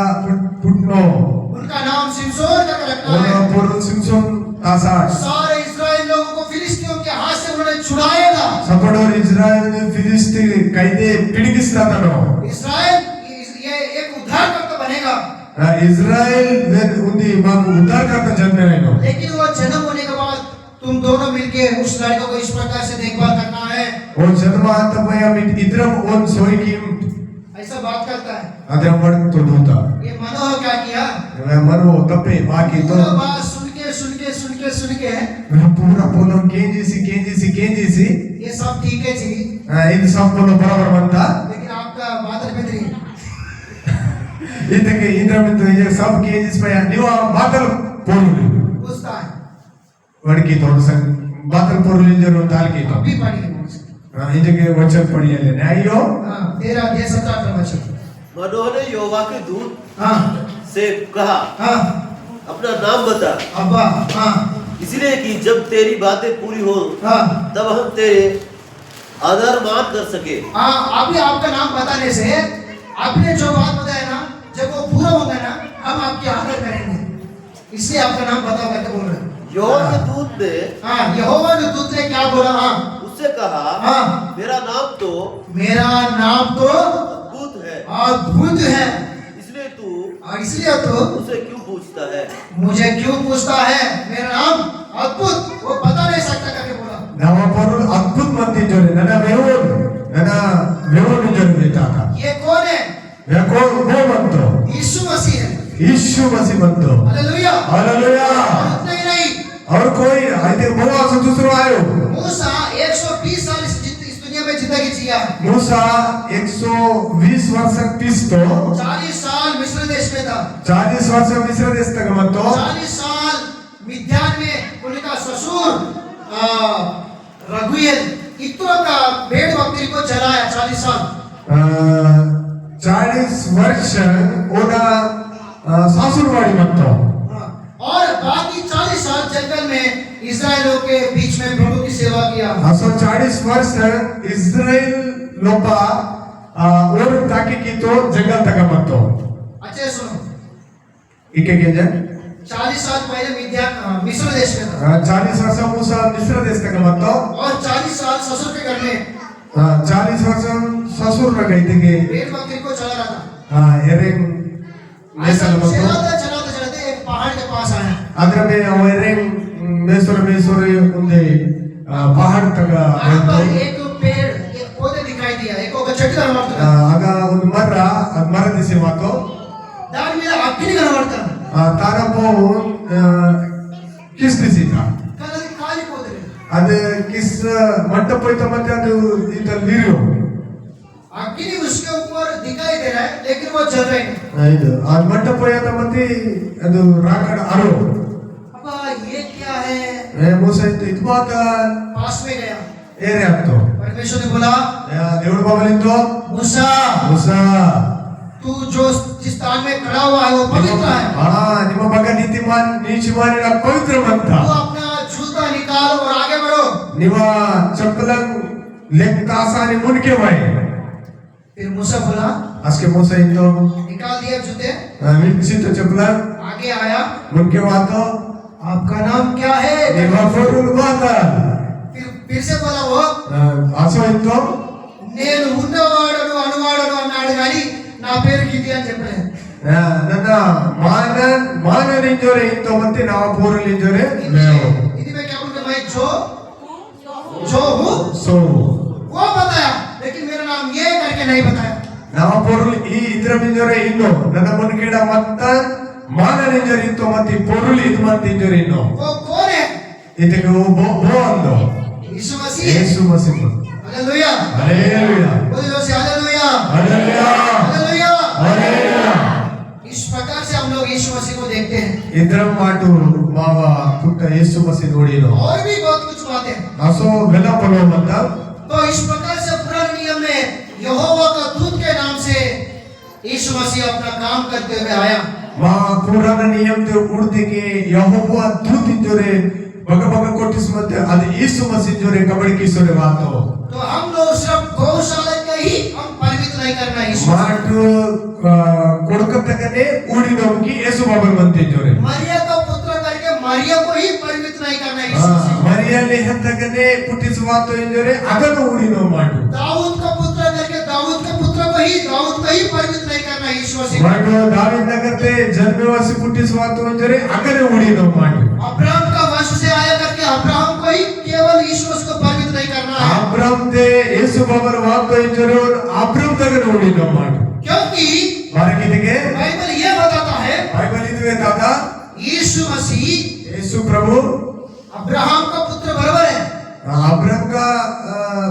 पुटनो उनका नाम सिमसोन का रखना है। और पुरुष सिमसोन तासाट सारे इस्राएल लोगों को फिलिस्तीनियों के हाथ से उन्होंने छुड़ाएगा। सपड़ोर इज़राइल ने फिलिस्ती कायदे पिड़किस्ता तनो इस्राएल ये एक उद्धारकर्ता बनेगा, इज़राइल वे उन्दी मां उद्धार करता जन्म है नो लेकिन वो जन्म होने के बाद तुम दोनों मिलके उस लड़के को इस प्रकार से देखभाल करना है। और जन्म आता पया मिट इधरम ओन सोई की ऐसा बात करता है। अदरम वर्ग तो दूता ये मनोहर क्या किया, मैं मरो तपे बाकी तो पूरा बात सुन के मैं पूरा बोलो केंजी सी ये सब ठीक है जी, इन सब बोलो बराबर बनता लेकिन आपका बादल में नहीं इतने इंद्र में तो ये सब केंजी पे निवा बादल पोरुली पूछता है। वड़की थोड़ा सा बादल पोरुली जरूर डाल की तो अभी पढ़िए इनके के वचन पढ़िए लेने आइयो। 13 अध्याय 17 वचन। मनोह ने यहोवा के दूत हाँ से कहा हाँ अपना नाम बता, अब्बा हाँ इसलिए कि जब तेरी बातें पूरी हो हाँ तब हम तेरे आधार मान कर सके। हाँ अभी आपका नाम बताने से आपने जो बात बताया ना, जब वो पूरा होगा ना हम आपकी आदर करेंगे, इसलिए आपका नाम बता करके बोल रहे हैं। यहोवा के दूत ने हाँ यहोवा के दूत ने क्या बोला, हाँ उससे कहा हाँ मेरा नाम तो अद्भुत है, अद्भुत है, इसलिए तू इसलिए तो उसे क्यों पूछता है? मुझे क्यों पूछता है, मेरा नाम अद्भुत, वो बता नहीं सकता करके बोला। नवा पोरुल अद्भुत मंदिर जो है ना वेवोन जो बेटा था ये कौन है? वे कौन वो बनतो यीशु मसीह है। यीशु मसीह बनतो हालेलुया हालेलुया। और उतना ही नहीं, और कोई आते बोला से दूसरो आयो मूसा 120 साल इस दुनिया में जिंदगी जिया, मूसा 120 वर्ष पिस्तो 40 साल मिस्र देश में था, 40 वर्ष मिस्र देश तक मतो 40 साल मिद्यान में उनका ससुर रघुएल इतना का भेड़ बकरी को चलाया 40 साल। 40 वर्ष ओना सासुरवाड़ी मतो और बाकी 40 साल जंगल में इस्राएलियों के बीच में प्रभु की सेवा किया। असो 40 वर्ष इस्राएल लोपा और ताकि की तो जंगल तक मतो अच्छे सुनो, इके के जन 40 साल पहले मिस्र देश में था 40 वर्ष मूसा मिस्र देश तक मतो और 40 साल ससुर के घर में 40 वर्ष ससुर में गई थी के भेड़ बकरी को चला रहा था। एरेंग ऐसा नेसल मतो चलाते एक पहाड़ के पास आया। अदर में एरेंग मेसोर उंदे पहाड़ तक वहाँ पर एक पेड़ एक पौधे दिखाई दिया, एक చెట్టు కనబడుతుంది। आगा उन मर दिसे मातो దాని మీద అగ్ని కనబడుతుంది तारपो किस दिसी था కానీ అది కాలిపోతుంది। ಅದು किस मंडप होता मध्य ಅದು इधर वीडियो अग्नि उसके ऊपर दिखाई दे रहा है लेकिन वो जल रहा है। ಇದು ಆ ಮಂಟಪ ಹೋಯ್ತ ಮತ್ತೆ ಅದು ರಾಕಡ ಅರೋ अब ये क्या है? ಮೋಸ ಇದು ಮಾತ पास में गया, ಏರೆ ಆಗ್ತೋ परमेश्वर ने बोला దేవుడు ಬಾಬಲಿಂದು मूसा ಮೋಸ तू जो जिस स्थान में खड़ा हुआ है वो पवित्र है। ನಿಮ್ಮ ಬಗ್ಗೆ ನೀತಿಮಾನಿನ ಪವಿತ್ರವಂತ तू अपना जूता निकाल और आगे बढ़ो। ನಿಮ್ಮ ಚಪ್ಪಲಂ ಲೆಕ್ಕಾಸಾನಿ ಮುನ್ಕೆ ಬಾಯಿ फिर मूसा बोला, ಅಸ್ಕೆ ಮೋಸ ಇಂದು निकाल दिया जूते, ವಿಚಿತ ಚಪ್ಪಲಂ आगे आया। ಮುನ್ಕೆ ವಾತೋ आपका नाम क्या है? ನಿಮ್ಮ ಫೋರುಲ್ ವಾತ फिर से बोला वो అసో ఇందు నేను ఉన్నవాడను అనువాడను అన్నాడు కానీ నా పేరు గిది అని చెప్పలేదు। ನನ್ನ ಮಾನನಿಂಜೋರೆ ಇಂತು ಮತ್ತೆ ನಾವು ಪೂರಲಿಂಜೋರೆ हिंदी में क्या बोलते भाई? जो हूँ ಸೊ वो बताया, लेकिन मेरा नाम ये करके नहीं बताया। ನಾವು ಪೂರಲ್ ಈ ಇದ್ರ ಮಿಂಜೋರೆ ಇನ್ನು ನನ್ನ ಮುನ್ಕಿಡ ಮತ್ತ ಮಾನನಿಂಜೋರೆ ಇಂತು ಮತ್ತೆ ಪೂರಲ್ ಇದು ಮತ್ತೆ ಇಂಜೋರೆ ಇನ್ನು वो कौन है? ಇದಕ್ಕೆ ಬೋ ಅಂದು यीशु मसीह। ಯೇಸು ಮಸೀಹ हालेलुया, ಹalleluya बोलो जोर से हालेलुया, ಹalleluya हालेलुया। ಹalleluya इस प्रकार से हम लोग यीशु मसीह को देखते हैं। ಇದರ ಮಾತು ಮಾವ ಪುಟ್ಟ ಯೇಸು ಮಸೀಹ ನೋಡಿರೋ और भी बहुत कुछ बातें हैं। ಅಸೋ ಬೆಲ್ಲ ಪಡೋ ಮತ್ತ तो इस प्रकार से पुराने नियम में यहोवा का दूत के नाम से यीशु मसीह अपना काम करते हुए आया। मा पुराण नियम ते उड़ते के यहोवा दूत इंजोरे बग कोटिस मत ಅದು ಯೇಸು ಮಸೀಹ ಜೋರೆ ಕಬಡಿ ಕಿಸೋರೆ ಮಾತು तो हम लोग सिर्फ गौशाला के ही हम परिमित नहीं करना है। यीशु ಮಾಟು ಕೊಡಕತಕನೆ ಊಡಿನೋಂಕಿ ಯೇಸು ಬಾಬಾ ಬಂತೆ ಜೋರೆ मरिया का पुत्र करके मरिया को ही परिमित नहीं करना है। यीशु मसीह ಮರಿಯಲ್ಲಿ ಹತ್ತಕನೆ ಪುಟ್ಟಿಸ ಮಾತು ಎಂಜೋರೆ ಅದನ್ನು ಊಡಿನೋ ಮಾಟು दाऊद का पुत्र करके दाऊद के पुत्र को ही परिमित नहीं करना है। यीशु मसीह ಮಾಟು ದಾವೀದ ನಗರತೆ ಜನ್ಮವಾಸಿ ಪುಟ್ಟಿಸ ಮಾತು ಎಂಜೋರೆ ಅಕನೆ ಊಡಿನೋ ಮಾಟು अब्राहम का वंश से आया करके अब्राहम को ही केवल यीशु मसीह को परिमित नहीं करना है। ಅಬ್ರಾಮ್ ತೆ ಯೇಸು ಬಾಬರ ಮಾತು ಎಂಜೋರೆ ಅಬ್ರಾಮ್ ತಗನೆ ಊಡಿನೋ ಮಾಟು क्योंकि ಮಾರಕಿದಿಗೆ बाइबल ये बताता है ಬೈಬಲ್ ಇದುವೆ ತಾತಾ यीशु मसीह यीशु प्रभु अब्राहम का पुत्र बराबर है, अब्राहम का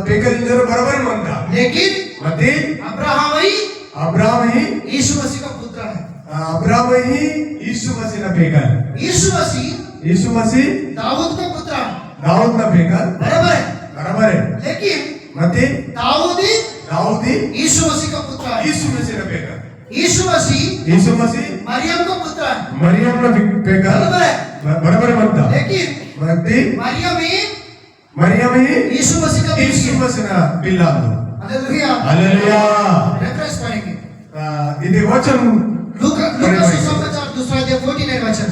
पेकर इंजर बराबर म्हणता लेकिन मध्ये अब्राहम ही यीशु मसीह का पुत्र है। अब्राहम ही यीशु मसीह ना पेकर यीशु मसीह दाऊद का पुत्र है, दाऊद ना पेकर बराबर है, लेकिन मध्ये दाऊद दाऊद यीशु मसीह का पुत्र है। यीशु मसीह ना पेकर यीशु मसीह मरियम का पुत्र है, मरियम ना पेकर बराबर म्हणता लेकिन मध्ये मरियम ही यीशु मसीह का यीशु मसीह ना पिल्ला हालेलुया। हालेलुया रेफरेंस पढ़ेंगे इथे वचन लूका सुसमाचार दूसरा अध्याय 49 वचन।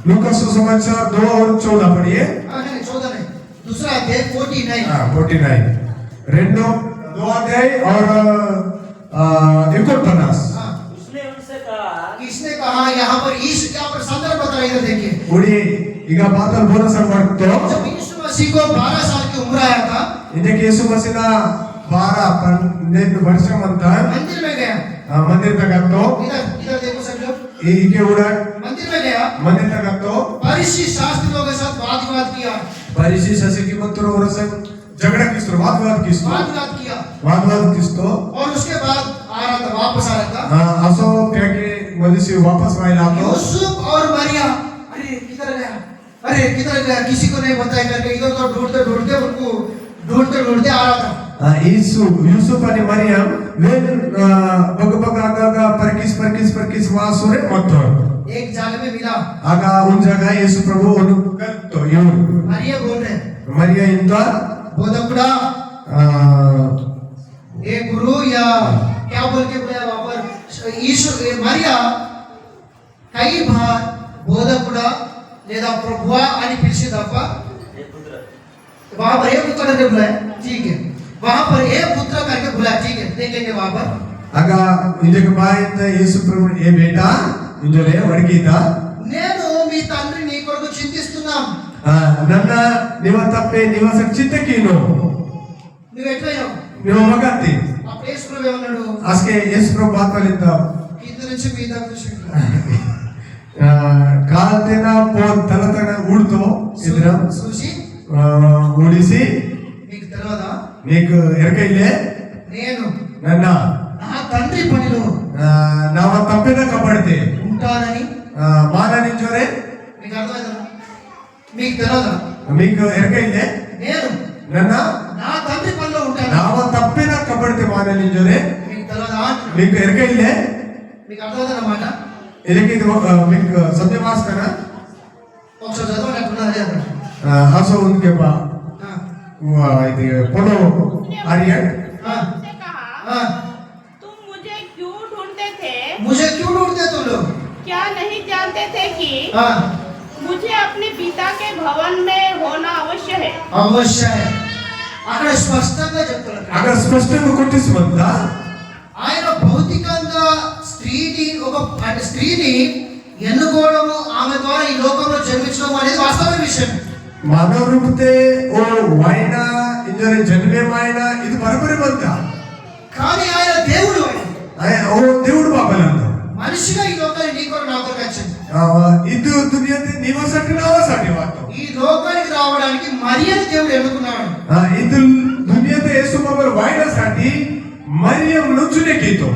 लूका सुसमाचार 2 और 14 पढ़िए। नहीं 14 नहीं, दूसरा अध्याय 49। 49 रेंडो 2 अध्याय और 49। उसने उनसे कहा किसने कहा? यहाँ पर संदर्भ बता रहा है, इधर देखिए। उड़ी ಈಗ ಮಾತಲ್ ಬೋನಸ್ ಮಾಡ್ತೋ जब यीशु मसीह को 12 साल की उम्र आया था, ಇದಕ್ಕೆ ಯೇಸು ಮಸೀನ 12 ವರ್ಷ ಅಂತ मंदिर में गया। मंदिर ತಗತ್ತೋ इधर देखो सब लोग, ಈಕೆ ಉಡ मंदिर में गया, मंदिर तगತ್ತೋ फरीसी शास्त्रियों के साथ वाद विवाद किया, ಪರಿಶಿ ಸಸಿकी मंत्र और से झगड़ा किस्तो वाद किस्तो और उसके बाद आ रहा था, वापस आ रहा था। असो प्याके मनुष्य वापस आइला तो यूसुफ और मरिया, अरे किधर गया किसी को नहीं बताया करके इधर तो ढूंढते आ रहा था। यूसुफ आणि मरियम वेन बग आगा परकिस वासुरे मत एक जाग में मिला। ಆಗ उन जगह ಯೇಸು ಪ್ರಭು ಒಂದು ಕಲ್ತು ಇವರು मरिया बोल रहे हैं, ಮರಿಯ ಇಂದ बोधकुड़ा ये गुरु या क्या बोल के बुलाया वहां पर यीशु मरिया कई बार बोधकुड़ा లేదా ప్రభువా అని పిలిచేదప్ప वहां पर एक पुत्र करके बुलाया, ठीक है, वहां पर एक पुत्र करके बुलाया, ठीक है, देखेंगे वहां पर। ಆಗ ಇಂಜಕ್ಕೆ ಬಾಯಿಂದ ಯೇಸು ಪ್ರಭು ఏ బేటా ఇంజలే వడికిత నేను మీ తండ్రి నీ కొరకు చింతిస్తున్నాం, ನನ್ನ ನಿವ ತಪ್ಪೆ ನಿವಾಸ ಚಿತ್ತಕೀನು నువ్వు ఎట్లయినావు ನೀವು ಮಗತ್ತಿ అప్పుడు యేసు ప్రభు ఏమన్నాడు, ಆಸ್ಕೆ ಯೇಸು ಪ್ರಭು ಮಾತಲಿದ್ದ కింద నుంచి మీ దాకా చూసి ಕಾಲ್ತೆನ ಪೋ ತಲತನ ಉಡ್ತು ಇದ್ರ చూసి ಉಡಿಸಿ మీకు తెలియదా నీకు ఎరకైలే నేను ನನ್ನ నా తండ్రి పనిలో ನಾವ ತಪ್ಪಿದ ಕಬಡ್ತಿ ఉంటానని ಮಾನ ನಿಂಜೋರೆ మీకు అర్థమైందా, మీకు తెలియదా మీకు ఎరకైలే నేను ನನ್ನ నా తండ్రి పనిలో ఉంటాను, ನಾವ తప్పిದ కబడ్తి మాన నింజోరే మీకు తెలియదా, మీకు ఎరకైలే మీకు అర్థమవుతుందన్నమాట। ಇದಕ್ಕೆ ಇದು మీకు ಸತ್ಯ ಮಾಸ್ತನ ఒకసారి చదవనట్టున్నారు అక్కడ ಹಸು ಉನ್ಕೆ ಬಾ ಇದು ಪೊಲೋ ಆರ್ಯನ್ उसने कहा, हाँ, तुम मुझे क्यों ढूंढते थे? मुझे क्यों ढूंढते तुम लोग, क्या नहीं जानते थे कि हाँ मुझे अपने पिता के भवन में होना अवश्य है? अवश्य है అక్కడ స్పష్టంగా చెప్తున్నారు, ಆಗ ಸ್ಪಷ್ಟಂగా ಕೊಟ್ಟಿಸುವಂತ ఆయన భౌతికంగా స్త్రీని ఎన్నుకోవడము ఆమె ద్వారా ఈ లోకంలో జన్మించడం అనేది వాస్తవ విషయం, ಮಾನವ ರೂಪತೆ ಓ ವಾಯನ ಇಂಜರೆ ಜನ್ಮೆ ಮಾಯನ ಇದು ಬರಬರಿ ಬಂತ కానీ ఆయన దేవుడు, ಓ ದೇವುಡು ಬಾಬಲಂತ మనిషిగా ఈ లోకానికి నీ కొరకు నా కొరకు వచ్చింది, ಇದು ದುನಿಯತೆ ನಿವಾಸಕ್ಕೆ ನಾವಸಾಟಿ ವಾತು ఈ లోకానికి రావడానికి మరియని దేవుడు ఎన్నుకున్నాడు, ಇದು ದುನಿಯತೆ ಯೇಸು ಬಾಬಲ್ ವಾಯನ ಸಾಟಿ మరియం ನುಚುನೆ ಕೀತು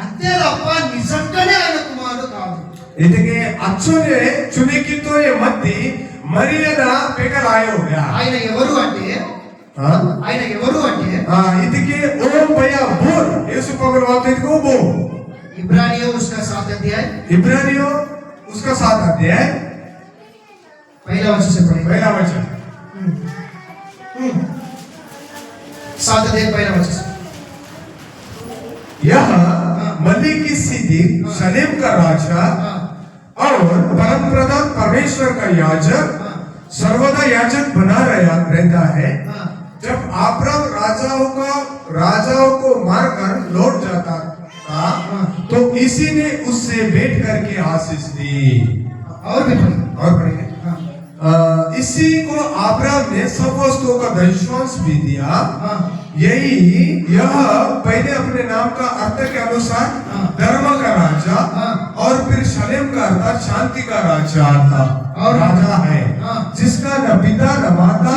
అంతే తప్ప నిజంగానే ఆయన కుమారుడు కాదు। ಇದಕ್ಕೆ ಅಚ್ಚೋನೆ ಚುನೆ ಕೀತು ಮತ್ತಿ మరియನ ಪೆಗಲಾಯೋ ఆయన ఎవరు అంటే ಇದಕ್ಕೆ ಓಂ ಭಯ ಬೋರ್ ಯೇಸು ಬಾಬಲ್ ವಾತು ಇದಕ್ಕೆ ಓ ಬೋ इब्रानियों उसका 7 अध्याय इब्रानियों उसका 7 अध्याय पहला वचन से पढ़ेंगे, पहला वचन 7 अध्याय पहला वचन से। यह मलिकिसिदिक शलेम का राजा और परम प्रधान परमेश्वर का याजक सर्वदा याजक बना रहता है। जब अब्राम राजाओं को मारकर लौट जाता था तो इसी ने उससे भेंट करके आशीष दी। और पढ़ेंगे इसी को अब्राम ने सब वस्तुओं का दशंश भी दिया। यह पहले अपने नाम का अर्थ के अनुसार धर्म का राजा और फिर शलेम का अर्थ शांति का राजा था और राजा है, जिसका न पिता न माता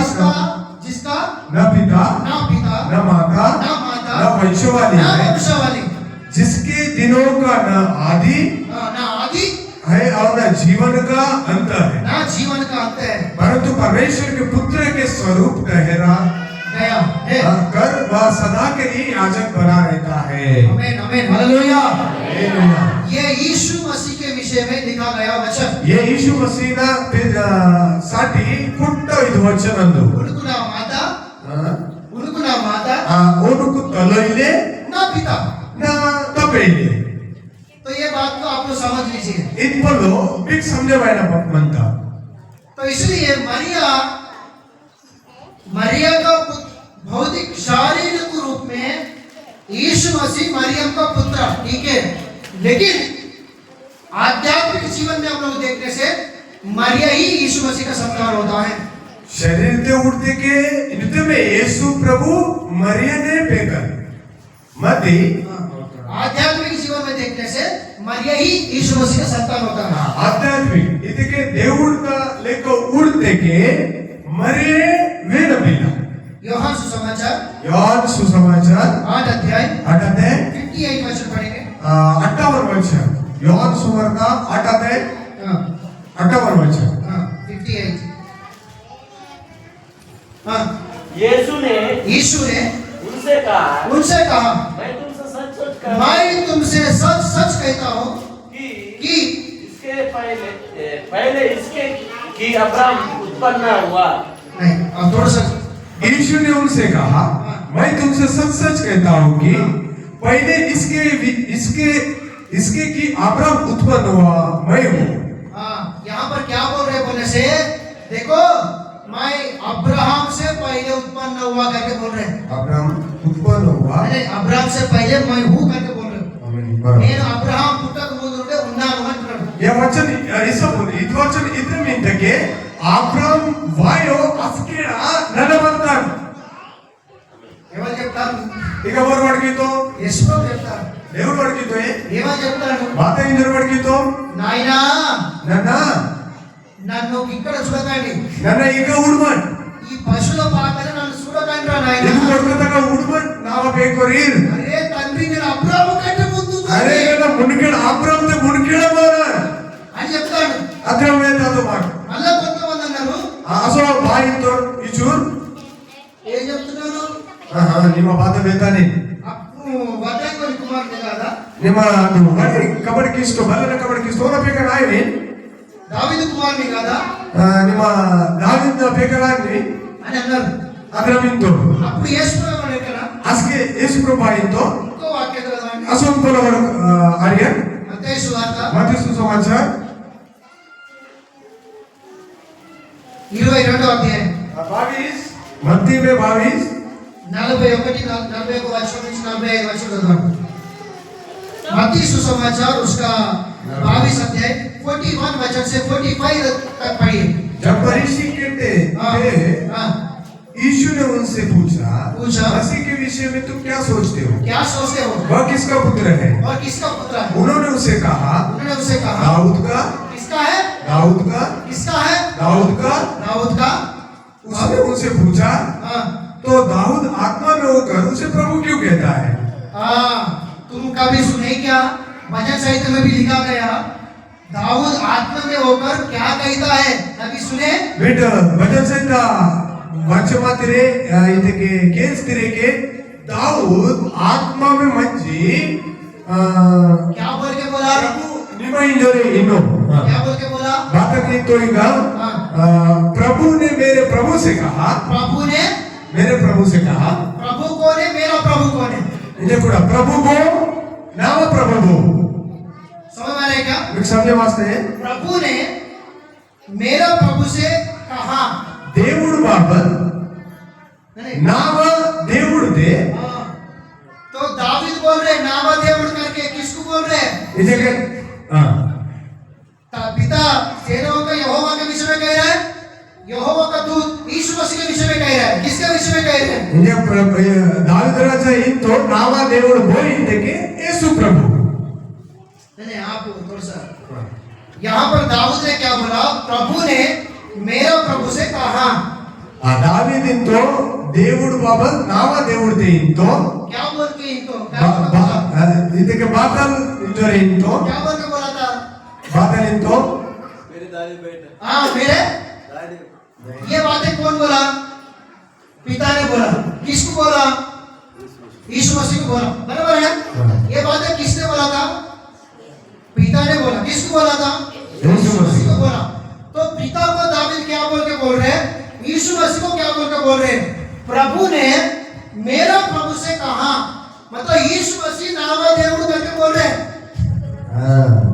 जिसका न पिता न माता न वंशवाली है, जिसके दिनों का न आदि है और न जीवन का अंत है, परंतु परमेश्वर के पुत्र के स्वरूप ठहरा गया है, कर वह सदा के लिए याजक बना रहता है। आमीन आमीन हालेलुया। हालेलुया। ये यीशु मसीह के विषय में लिखा गया वचन, ये यीशु मसीह ना साठी पुट्ट ಇದು ವಚನ ಅಂದು उनको ना माता ओनुकु तलइले ना पिता, ना तपेले तो ये बात को आप लोग समझ लीजिए। इतपलो बिग समझवायला म्हणता। तो इसलिए मरिया का भौतिक शारीरिक रूप में यीशु मसीह मरियम का पुत्र, ठीक है, लेकिन आध्यात्मिक जीवन में हम लोग देखने से मरिया ही यीशु मसीह का संतान होता है। शरीर ते उड़ते के इनते में यीशु प्रभु मरिया ने पेकर मती आध्यात्मिक जीवन में देखने से मरिया ही यीशु मसीह का संतान होता है। आध्यात्मिक इतके देवुड़ का लेको उड़ते के मरिये वेद बिना योहान सुसमाचार 8 अध्याय 58 वचन पढ़ेंगे। 58 वचन योहान सुवार्ता 8 अध्याय 58 वचन 58। हाँ, यीशु ने उनसे कहा मैं तुमसे सच सच कहता हूँ कि कि इसके पहले इसके कि अब्राहम उत्पन्न हुआ। नहीं, अब थोड़ा सा यीशु ने उनसे कहा, मैं तुमसे सच सच कहता हूँ कि पहले इसके कि अब्राहम उत्पन्न हुआ मैं हूँ। हाँ, यहाँ पर क्या बोल रहे बोलने से देखो, मैं अब्राहम से पहले उत्पन्न हुआ करके बोल रहे हैं। अब्राहम उत्पन्न हुआ, नहीं, अब्राहम से पहले मैं हूँ करके बोल रहे हैं। बराबर. నేను అబ్రహాం పుట్టక ముందు నుండే ఉన్నాను అంటున్నాడు. या वचन ಇದು ವಚನ ಇದ್ರ ಮಿಂದಕ್ಕೆ అబ్రామ్ వాయో అస్కేడా నడవంతాడు. ఎవరు చెప్తారు? ఇక ఎవరు అడిగితో? యేసు చెప్తారు. దేవుడు అడిగితో ఏమని చెప్తాడు? మాత ఇంద్రుడు అడిగితో, నాయనా నన్ను ఇక్కడ చూడకండి, నన్న ఇక ఉడుమన్ ఈ పశువుల పాకని నన్ను చూడకండి రా నాయనా. ఇది కొడుకుతగా ఉడుమన్ నావ పేకొరీర్. అరే తండ్రి, నేను అబ్రాహాము కంటే ముందు అరే కదా మునికేడ అబ్రామ్తే మునికేడమోనా అని చెప్తాడు. అద్రమే తాతో మాట మళ్ళా కొంతమంది అన్నారు, అసో బాయింతో ఇచూర్ ఏం చెప్తున్నాను? ನಿಮ್ಮ ಬಾತ ಬೇತಾನೆ అప్పుడు వడ్డేకొని కుమారుడు కాదా? ನಿಮ್ಮ ಅದು ಬಡಿ ಕಬಡ್ಡಿ ಇಷ್ಟು ಬಲ್ಲನ ಕಬಡ್ಡಿ ಇಷ್ಟು ಓನ ಬೇಕ ನಾಯಿನಿ దావీదు కుమారుని కాదా ನಿಮ್ಮ ದಾವಿದ ಬೇಕರಾಗ್ನಿ అని అన్నారు. ಅದ್ರಮಿಂತು అప్పుడు యేసు ప్రభువు ఎక్కడ? ಅಸ್ಗೆ ಯೇಸು ಪ್ರಭಾಯಿತು ఇంకో వాక్యం చదవండి. ಅಸಂತೋಲ ಆರ್ಯನ್ మత్తయి సువార్త మత్తయి సుసమాచార 22వ అధ్యాయం 22 మత్తయి में 22 41 41 वर्षों నుంచి 45 वर्षों చదవండి. मत्ती सुसमाचार उसका 22 अध्याय 41 वचन से 45 तक पढ़िए. जब परीक्षित कहते हाँ, यीशु ने उनसे पूछा, पूछा, मसीह के विषय में तुम क्या सोचते हो? क्या सोचते हो? वह किसका पुत्र है? और किसका पुत्र है? उन्होंने उसे कहा, दाऊद का. किसका है? दाऊद का. किसका है? दाऊद का. दाऊद का. उसने उनसे पूछा, हाँ, तो दाऊद आत्मा में होकर उसे प्रभु क्यों कहता है? हाँ, तुम कभी सुने क्या? भजन साहित्य में भी लिखा गया, दाऊद आत्मा में होकर क्या कहता है, कभी सुने? बेटा भजन संहिता वाचमातिरे ಇದಕ್ಕೆ ಕೇಳಿಸ್ತಿರೇಕೆ दाऊद आत्मा में मंजी क्या बोल के बोला? ನಿಮ್ಮ ಇಂಜೋರಿ ಇನ್ನು क्या बोल के बोला? बात की तो ಈಗ प्रभु ने मेरे प्रभु से कहा, प्रभु ने मेरे प्रभु से कहा. प्रभु कौन है? मेरा प्रभु कौन है? इधे కూడా प्रभु को नाम प्रभु समझ में आ रहा है क्या? మీకు समझे वास्ते प्रभु ने मेरा प्रभु से कहा. దేవుడు బాబా नाम దేవుడు దే. हाँ, तो दावीद बोल रहे नाम దేవుడు करके किसको बोल रहे? इधे के पिता सेनाओं का यहोवा के विषय में कह रहा है, यहोवा का दूत यीशु मसीह के विषय में कह रहा है. किसके विषय में कह रहे हैं? इधे दाऊद राजा इंतो नाम దేవుడు बोलिंदके यीशु प्रभु. नहीं, आप थोड़ा सा यहाँ पर दाऊद ने क्या बोला? प्रभु ने मेरा प्रभु से कहा. दावीदिंतो దేవుడు బాబా నామ దేవుడితే ఇంతో क्या बोल के इनको ಇದಕ್ಕೆ ಬಾತಲ್ ಇಂಜೋರಿ ಇಂतो क्या बोल के बोला था? ಬಾತಲ್ ಇಂतो मेरे दाढ़ी बैठ हाँ, मेरे दाढ़ी ये बातें कौन बोला? पिता ने बोला. किसको बोला? यीशु मसीह को बोला. बराबर है? ये बातें किसने बोला था? पिता ने बोला. किसको बोला था? यीशु मसीह को बोला. तो पिता को दावीद क्या बोल के बोल रहे हैं? यीशु मसीह को क्या बोल के बोल रहे हैं? प्रभु ने मेरा प्रभु से कहा. मतलब यीशु मसीह नाम దేవుడు करके बोल रहे हैं.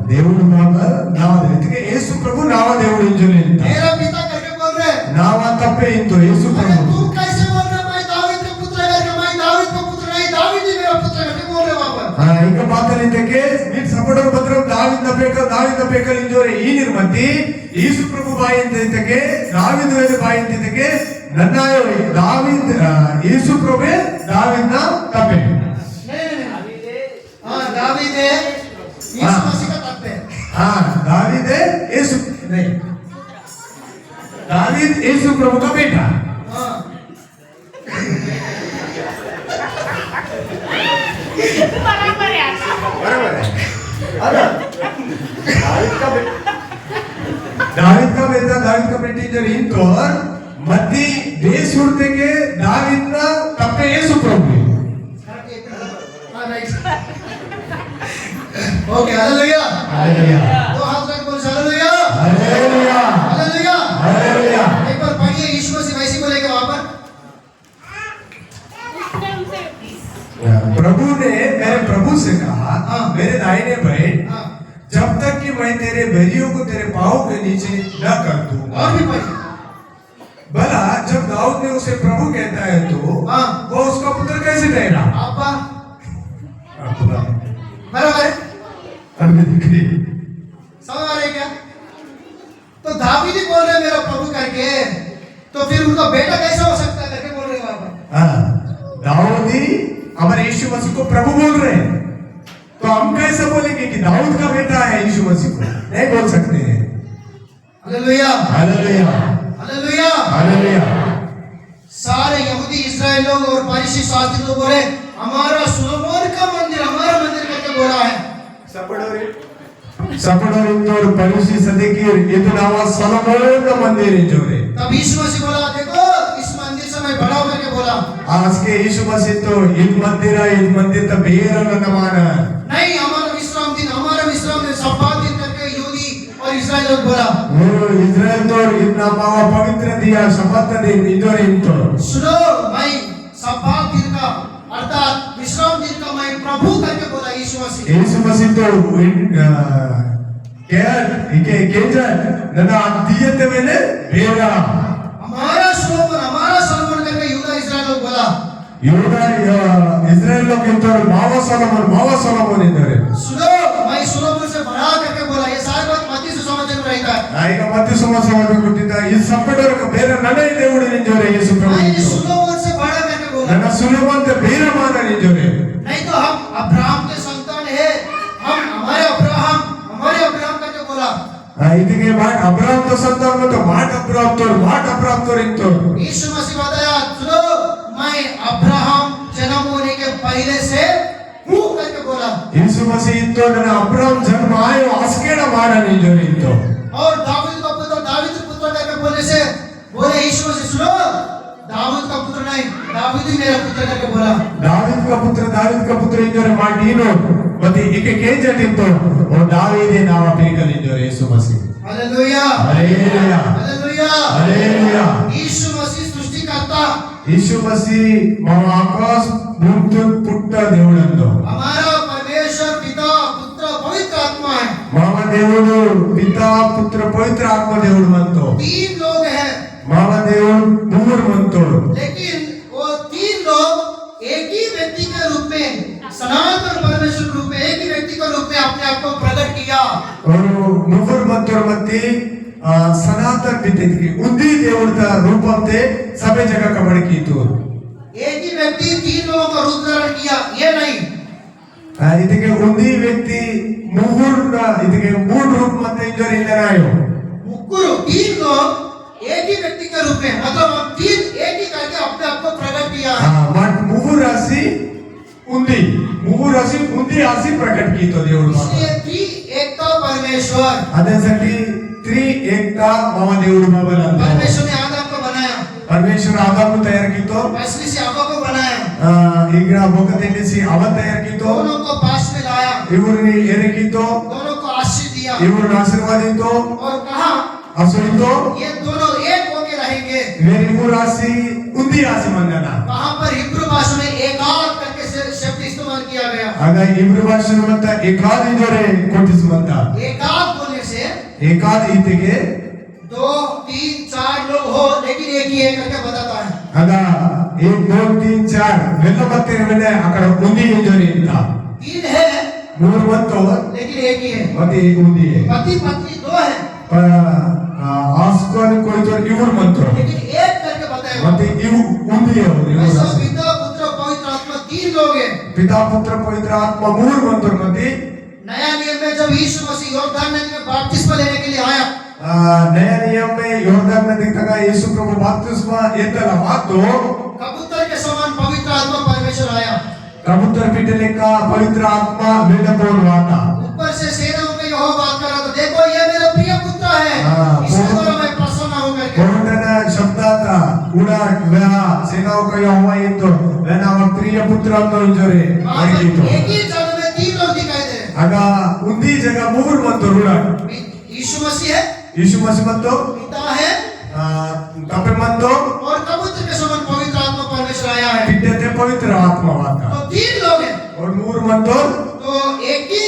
దేవుడు బాబా నామ ಇದಕ್ಕೆ ಯೇಸು ಪ್ರಭು ನಾಮ దేవుడు ಇಂಜೋರಿ ಇಂತ मेरा पिता करके बोल रहे हैं. ನಾಮ ತಪ್ಪೆ ಇಂತು ಯೇಸು अरे ಪ್ರಭು. तुम कैसे बोल रहे हो? मैं दावीद का पुत्र करके, मैं दावीद का पुत्र नहीं, दावीद ही मेरा पुत्र करके बोल रहे हो वहां पर. ಈಗ ಬಾತಲ್ ಇದಕ್ಕೆ ನೀಟ್ ಸಪೋರ್ಟರ್ ಪತ್ರ ದಾವಿದ ಬೇಕಲ್ ಇಂಜೋರಿ ಈ ನಿರ್ಮತಿ ಯೇಸು ಪ್ರಭು ಬಾಯಿ ಅಂತ ಇದಕ್ಕೆ ದಾವಿದ ಬಾಯಿ ಅಂತ ಇದಕ್ಕೆ ನನ್ನ ದಾವಿದ್ ಯೇಸು ಪ್ರಭು ದಾವಿದ್ನ ತಪ್ಪೆ. हाँ, दावीद है यीशु मसीह का तत्व है. दाविद यीशु नहीं, दाविद यीशु प्रभु का बेटा. हाँ, बराबर है. बराबर है. दाविद का बेटी जो इन तो मध्य देश उड़ते के दाविद ना तपे यीशु प्रभु. हाँ, राइट. Okay, hallelujah. हालेलुया. दो हाथ रख बोल हालेलुया. मेरे दाहिने बैठ, हाँ, जब तक कि मैं तेरे बैरियों को तेरे पाँव के नीचे न कर दूं। और भी पढ़िए। भला जब दाऊद ने उसे प्रभु कहता है तो हाँ। वो उसका पुत्र कैसे ठहरा? आपा आपका बराबर है, अभी दिख रही। समझ आ रहे क्या? तो दावीद ही बोल रहे मेरा प्रभु करके, तो फिर उनका बेटा कैसा हो सकता है करके बोल रहे हो आप? हाँ, दाऊद ही हमारे यीशु मसीह को प्रभु बोल रहे हैं, तो हम कैसे बोलेंगे कि दाऊद का बेटा है यीशु मसीह को? नहीं बोल सकते हैं। हालेलुया, हालेलुया, हालेलुया। हालेलुया। सारे यहूदी इस्राएल लोग और पारिसी शास्त्री लोग बोले हमारा सुलोमोन का मंदिर, हमारा मंदिर करके बोला है। सपडोरिंदोर परिशी सदेकीर ಇದು ನಾವು ಸೊಲೊಮೋನ ಮಂದಿರ ಜೋರೆ। तब यीशु मसीह बोला देखो इस मंदिर से मैं बड़ा करके बोला। आज के यीशु मसीह तो ईद मंदिर तो बेरल नमान नहीं, हमारा विश्राम दिन सब्बात दिन करके यहूदी और इस्राएल लोग बोला। वो इजराइल तो इतना मावा पवित्र दिया शपथ दिन इधर इनको सुनो, मैं सब्बात दिन का अर्थात विश्राम दिन का मैं प्रभु करके बोला यीशु मसीह। यीशु मसीह तो क्या इके केजा नना अधीयते मैंने बेरा हमारा सोलोमन करके यहूदा इस्राएल लोग बोला। यूदा इजराइल लोग तो मावा सोलोमन इधर सुनो, मैं सोलोमन से बड़ा करके बोला। ये सारी बात मत्ती सुसमाचार में रहता है। आएगा मध्य समाज में कुटिता इस संपडोर का बेरा नने देवुడు निजोरे यीशु प्रभु मैं सोलोमन से बड़ा करके बोला। नना सुलोमन ते बेरा माना निजोरे नहीं तो हम अब्राहम के संतान है, हम हमारे अब्राहम करके बोला। ಇದಕ್ಕೆ ಮಾಟ್ ಅಬ್ರಾಮ್ तो संतान में तो माट अब्राम तो रिंतो यीशु मसीह बताया सुनो, मैं अब्राहम जन्म होने के पहले से हूँ करके बोला। यीशु मसीह तो नना अब्राम जन्म आयो आस्केड़ा माना निजोरे इंतो और दाऊद का पुत्र करके बोलने से बोले यीशु मसीह सुनो, दाऊद का पुत्र नहीं, दाऊद ही मेरा पुत्र करके बोला। दावीद का पुत्र इंजोरे माटीनो मते इके केजे तिंतो और दावीदे नावा पेकल इंजोरे यीशु मसीह। हालेलुया, हालेलुया, हालेलुया। हालेलुया। यीशु मसीह सृष्टिकर्ता, यीशु मसीह मावा आकाश भूमि पुट्ट देवुडंतो हमारा परमेश्वर पिता पुत्र पवित्र आत्मा है। मावा देवुडु पिता पुत्र पवित्र आत्मा देवुडु मंतो तीन लोग हैं, मावा देवुडु मूर मंतो लेकिन वो तीन लोग एक ही व्यक्ति के रूप में, सनातन परमेश्वर के रूप में, एक ही व्यक्ति के रूप में अपने आप को प्रकट किया। और मुफर मंतोर मत्ती सनातन बिद्दे उद्दी देवुडता रूपम ते सभे जगह कबड़ की तो एक ही व्यक्ति तीन लोगों का रूप धारण किया, ये नहीं। ಇದಕ್ಕೆ ಒಂದೇ ವ್ಯಕ್ತಿ ಇದಕ್ಕೆ ಮೂರು ರೂಪ ಮತ್ತೆ ಇಂಜೋರಿ ಇಲ್ಲನಾಯೋ मुकुरु तीन लोग एक ही व्यक्ति के रूप में, मतलब हम तीन एक ही करके अपने आप को प्रकट किया है। ಮತ್ ಮೂರು ರಾಶಿ ಉಂದಿ ಆಸಿ ಪ್ರಕಟ ಕೀತೋ ದೇವರು इसलिए त्री एकता परमेश्वर, ಅದನ್ಸಲ್ಲಿ ತ್ರಿ ಏಕತಾ ಮಾವ ದೇವರು ಬಾಬಲ ಅಂತ परमेश्वर ने आदम को बनाया, ಪರಮೇಶ್ವರ ಆದಾಮನು ತಯಾರು ಕೀತೋ वैसली से हवा को बनाया, ಈಗ ಬೋಕತೆಂಡಿಸಿ ಅವನ್ ತಯಾರು ಕೀತೋ दोनों को पास में लाया, ಇವ್ರನ್ನ ಏರೆ ಕೀತೋ दोनों को आशीष दिया ಇವ್ರನ್ನ ಆಶೀರ್ವಾದಿತೋ और कहा ಅಸುರಿತೋ ये दोनों एक होके रहेंगे। मेरी ಮೂರು ರಾಶಿ ಉಂದಿ ಆಸಿ ಮಂದನ वहां पर हिब्रू भाषा में एकाद करके शब्द इस्तेमाल किया गया। ಆಗ ಇಬ್ರು ಭಾಷೆ ಮತ್ತ ಏಕಾದ ಇಂಜೋರೆ ಕೊಟ್ಟಿಸುವಂತ एकाद बोलने से ಏಕಾದ ಈತೆಗೆ 2 3 4 लोग हो, लेकिन एक ही है करके बताता है। ಆಗ 1 2 3 4 ವೆಲ್ಲ ಮತ್ತೆ ಮೇಲೆ ಅಕಡ ಉಂದಿ ಇಂಜೋರಿ ಅಂತ तीन है ಮೂರು ಮತ್ತು लेकिन एक ही है। ಮತ್ತೆ ಉಂದಿ पति पत्नी 2 है ಆಸ್ಕೋನ್ ಕೊಯ್ತೋರ್ ಇವ್ರು ಮಂತ್ರ लेकिन एक करके बताया। ಮತ್ತೆ ಇವು ಉಂದಿ ಅವರು ऐसा पिता पुत्र पवित्र आत्मा 3 लोग हैं। पिता पुत्र पवित्र आत्मा ಮೂರು ಮಂತ್ರ ಮತ್ತೆ नया नियम में जब यीशु मसीह यॉर्दान नदी में बपतिस्मा लेने के लिए आया, नया नियम में योर्दान नदी तक यीशु प्रभु बपतिस्मा एतला मातो कबूतर के समान पवित्र आत्मा परमेश्वर आया। कबूतर पीटने का पवित्र आत्मा वेदपोल वाता ऊपर से सेनाओं में यहोवा बात कर रहा था, देखो ये मेरा प्रिय पुत्र है, इसके द्वारा मैं प्रसन्न हूं करके। कोणना शब्दाता उडा वा सेनाओं का यहोवा इतो वेना प्रिय पुत्र अंतो इंजोरे ಆಗಿತ್ತು एक ही जगह में 3 लोग दिखाई दे रहे। ಆಗ ಉಂದಿ ಜಾಗ ಮೂರು ಮಂತ್ರ ಉಡ यीशु मसीह है, यीशु मसीह मंतो पिता है तपे मंतो और कबूतर के समान पवित्र आत्मा परमेश्वर आया है। पिट्टे पवित्र आत्मा वाता तो 3 लोग हैं, और मूर मंतो तो एक ही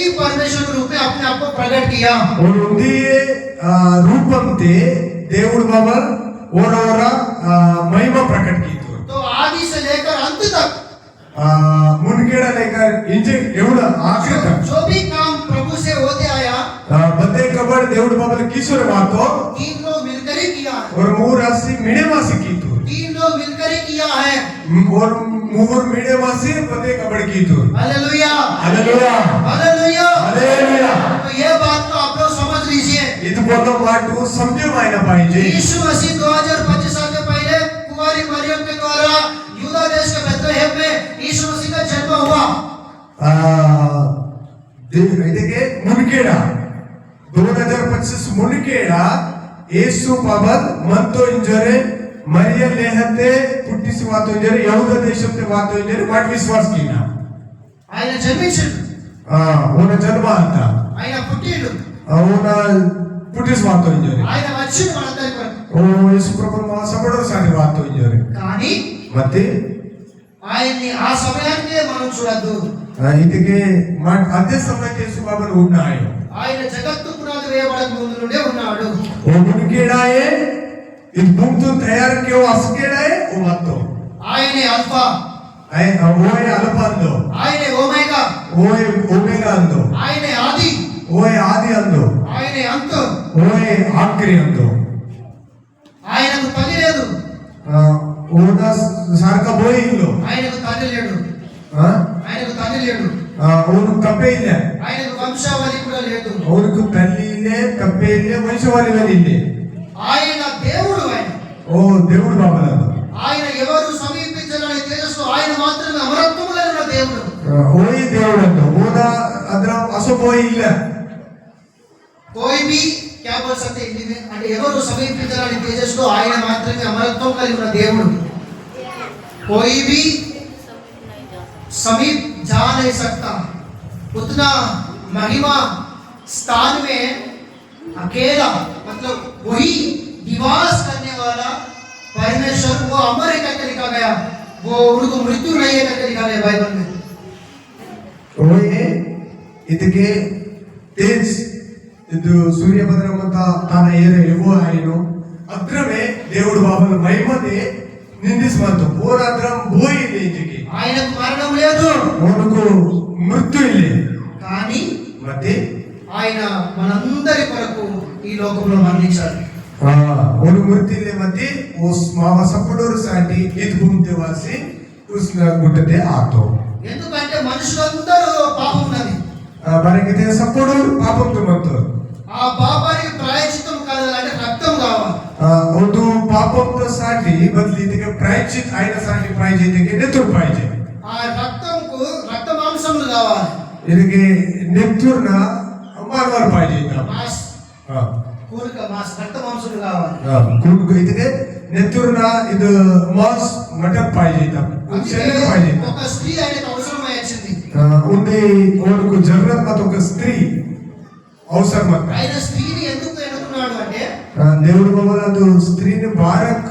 ही परमेश्वर के रूप में अपने आप को प्रकट किया। और उन्दी रूपम ते దేవుడు बाबा और महिमा प्रकट की तो आदि से लेकर अंत तक मुनगेड़ा लेकर इंजे एवढा आखिर तक जो भी काम प्रभु से होते आया बदे कबड़ దేవుడు बाबा किशोर मातो 3 लोग मिलकर ही किया है। और मूरासी मिणेवासी की 3 लोग मिलकर ही किया है। और मूर मिणेवासी बदे कबड़ की हालेलुया हालेलुया हालेलुया हालेलुया। तो ये बात को आप लोग समझ लीजिए। ఇది बोलतो माटू समझवायला पाहिजे। यीशु मसीह 2025 साल के पहले कुंवारी मरियम के द्वारा यूदा देश के बेथलेहम में यीशु मसीह का जन्म हुआ। ಇದಕ್ಕೆ ಮುನ್ಕೇಡ 2025 ಮುನ್ಕೇಡ ಯೇಸು ಬಾಬದ್ ಮಂತೋ ಇಂಜರೆ మరియ లేహతే పుట్టిసి వాతో ఇంజరే యహూద దేశంతే వాతో ఇంజరే వాట్ విశ్వాస్ కినా ఆయన జన్మించాడు। ఓన జన్మ అంత ఆయన పుట్టిండు। ఓన పుట్టిసి వాతో ఇంజరే ఆయన వచ్చిండు మనందరి కొరకు। ఓ యేసు ప్రభు మా సబడో సాని వాతో ఇంజరే కానీ ಮತ್ತೆ ఆయన్ని ఆ సమయానికే మనం చూడద్దు। ಇದಕ್ಕೆ అదే సమయానికి యేసు బాబు ఉన్నాడు। ఆయన జగత్తు పునాది వేయబడక ముందు నుండే ఉన్నాడు। ఓ మున్కేడాయే ఇది భూమితో తయారు కేవ అసకేడాయే ఓ మత్తో ఆయనే అల్ఫా ఓయే అల్ఫాందో ఆయనే ఓమేగా ఓయే ఓమేగా అందో ఆయనే ఆది ఓయే ఆది అందో ఆయనే అంతం ఓయే ఆఖరి అందో ఆయనకు తల్లి లేదు ఓనా సార్క బోయిల్లో ఆయనకు తండ్రి లేడు ఆయనకు తండ్రి లేడు ఓను కప్పే ಇಲ್ಲ ఆయనకు వంశావళి కూడా లేదు ఓనుకు తల్లి ఇల్లే కప్పే ఇల్లే వంశవాళి ఇల్లే ఆయన దేవుడు ఆయన ఓ దేవుడు బాబలాదు ఆయన ఎవరు సమీపించాలని తేజస్సు ఆయన మాత్రమే అమరత్వములో ఉన్న దేవుడు ఓయి దేవుడు అందో ఓదా అదర అసోబోయి ಇಲ್ಲ कोई भी क्या बोल सकते हिंदी में అంటే ఎవరు సమీపించాలని తేజస్సు ఆయన మాత్రమే అమరత్వం కలిగి ఉన్న దేవుడు कोई भी समीप जा नहीं सकता उतना महिमा स्थान में अकेला मतलब वही निवास करने वाला परमेश्वर वो अमर है करके लिखा गया वो उनको मृत्यु नहीं है करके लिखा गया बाइबल में ఓయే ಇದಕ್ಕೆ ತೇಜ್ ಇದು సూర్యభద్రమంత తన ఏరే ఎవో ఆయనో అగ్రమే దేవుడు బాబుల మహిమదే నిందిస్మంతో పోరాత్రం పోయింది ఇంటికి ఆయనకు మరణం లేదు ఓనుకు మృత్యు ఇల్లే కానీ ಮತ್ತೆ ఆయన మనందరి కొరకు ఈ లోకంలో మరణించాడు ఓను మృత్యు ఇల్లే ಮತ್ತೆ उस मामा सपडोर साठी ఇది భూమితే వాసి ఉస్న గుట్టతే ఆతో ఎందుకంటే మనుషులందరూ పాపం ఉన్నది మనకి సప్పుడు పాపంతో మంతో ఆ పాపానికి ప్రాయశ్చిత్తం కలగాలంటే రక్తం కావాలి ಒಂದು ಪಾಪಂతో సాటి బదిలీతికి ప్రాయశ్చిత్ అయిన సాటి ప్రాయశ్చిత్తుకి నెత్తురు పాయిజే ఆ రక్తంకు రక్త మాంసములు కావాలి ಇದಕ್ಕೆ నెత్తురున మానవాలు పాయిజే మాస్ కూలిక మాస్ రక్త మాంసములు కావాలి ಕೂಡುಕು ಇದಕ್ಕೆ నెత్తురున ಇದು మాస్ మటన్ పాయిజే శరీరం పాయిజే ఒక స్త్రీ ఆయనకు అవసరమై వచ్చింది ఉంది ఓనుకు జరూరత్ మత ఒక స్త్రీ అవసరం ఆయన స్త్రీని ఎందుకు ఎన్నుకున్నాడు అంటే దేవుడు బాబు స్త్రీని బారక్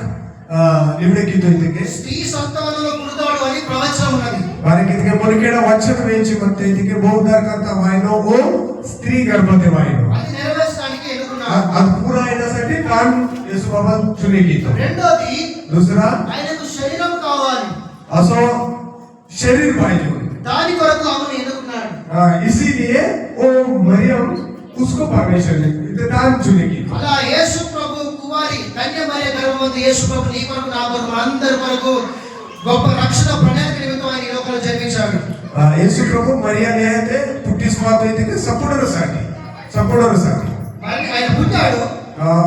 నిమిడకితో ಇದಕ್ಕೆ స్త్రీ సంతానంలో పుడతాడు అని ప్రవచనం ఉన్నది వారికి ಇದಕ್ಕೆ ಮೊಳಕೆಡ ವಚನ వేచి ಮತ್ತೆ ಇದಕ್ಕೆ ಬಹುದಾರ್ಕಂತ ವಾಯಿನೋ ಓ ಸ್ತ್ರೀ ಗರ್ಭತೆ ವಾಯಿನೋ అది నెరవేర్చడానికి ఎన్నుకున్నాడు అది పూరా అయినसाठी కాన్ యేసు బాబా चुने की तो రెండోది दूसरा ఆయనకు శరీరం కావాలి असो शरीर पाहिजे దాని కొరకు ఆమెను ఎన్నుకున్నాడు इसीलिए ओ मरियम उसको परमेश्वर ने दान चुने की అలా యేసు ప్రభు కుమారి కన్య మరియ గర్భమందు యేసు ప్రభు నీ కొరకు నా కొరకు అందరి కొరకు గొప్ప రక్షణ ప్రణాళిక నిమిత్తం ఆయన ఈ లోకంలో జన్మించాడు యేసు ప్రభు మరియా లేతే పుట్టిస్ మాతో ಇದಕ್ಕೆ సపోర్టర్ సాటి మరి ఆయన పుట్టాడు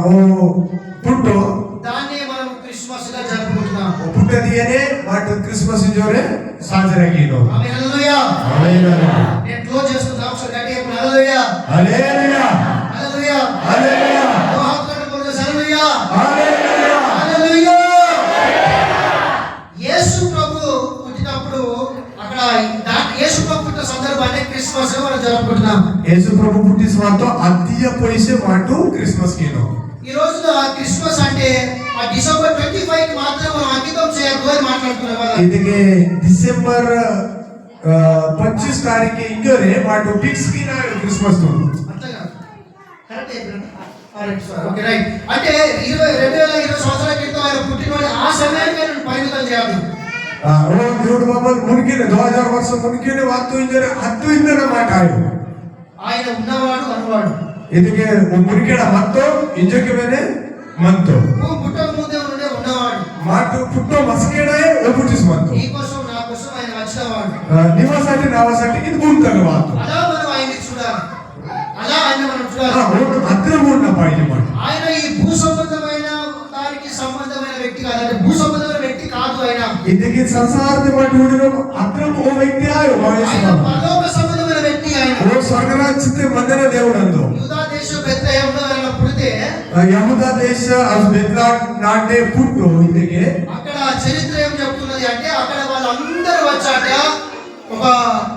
ఓ పుట్టో దాన్నే మనం క్రిస్మస్ గా జరుపుకుంటున్నాం పుట్టదియనే మాట క్రిస్మస్ జోరే సాజరాగినో ఆమేన్ హల్లెలూయా హల్లెలూయా నేను క్లోజ్ చేస్తున్నా ఒకసారి గట్టిగా హల్లెలూయా హల్లెలూయా హల్లెలూయా హల్లెలూయా దో హాత్ కట్టి బోलो హల్లెలూయా హల్లెలూయా హల్లెలూయా యేసు ప్రభు పుట్టినప్పుడు అక్కడ యేసు ప్రభు పుట్టిన సందర్భాన్ని క్రిస్మస్ గా మనం జరుపుకుంటున్నాం యేసు ప్రభు పుట్టిన మాతో అద్దియ పోయిసే మాటు క్రిస్మస్ కినో ఈ రోజు క్రిస్మస్ అంటే ఆ డిసెంబర్ 25 కి మాత్రమే మనం అంకితం చేయకూడదు మాట్లాడుతున్నాం కదా ಇದಕ್ಕೆ ಡಿಸೆಂಬರ್ 25 तारीख इंजोरे वाटो फिक्स की ना क्रिसमस तो అట్లా కాదు కరెక్ట్ అయిపోయింది ఓకే రైట్ అంటే 2020 సంవత్సరాల క్రితం ఆయన పుట్టినరోజు ఆ సమయానికి ఆయన పరిమితం చేయదు वो దేవుడు బాబల్ మునికినే 2000 वर्ष మునికినే వాత్తు ఇంజరే హత్తు ఇందన మాట ఆयो ఆయన ఉన్నవాడు అనువాడు ಇದಕ್ಕೆ ಮುನಿಕೆಡ ಮತ್ತು ಇಂಜಕ್ಕೆ ಮೇಲೆ ಮಂತು పుట్టక ముందే ఉన్నవాడు ಮಾತು ಪುಟ್ಟೋ ಮಸ್ಕೆಡೆ ಒಪುಟಿಸ್ ಮಂತು నీ కోసం నా కోసం ఆయన వచ్చినవాడు ನಿವಾಸಟಿ ನಾವಸಟಿ ಇದು ಗುಂತಗ ಮಾತು అలా మనం ఆయన్ని చూడాలి అలా ఆయన మనం చూడాలి అద్ర మూడన పాయింట్ మాట ఆయన ఈ భూ సంబంధమైన దానికి సంబంధమైన వ్యక్తి కాదు అంటే భూ సంబంధమైన వ్యక్తి కాదు ఆయన ಇದಕ್ಕೆ ಸಂಸಾರದ మాట ఊడిన అద్ర ఓ వ్యక్తి ఆयो ఆయన పరలోక సంబంధమైన వ్యక్తి ఆయన ఓ స్వర్గరాజ్యത്തെ మందిర దేవుడు అందు యూదా దేశం బెత్లెహేములో ఆయన పుడితే యహూదా దేశ అస్ బెత్లా నాటే పుట్టు ಇದಕ್ಕೆ అక్కడ చరిత్ర ఏం చెప్తున్నది అంటే అక్కడ వాళ్ళందరూ వచ్చాక ఒక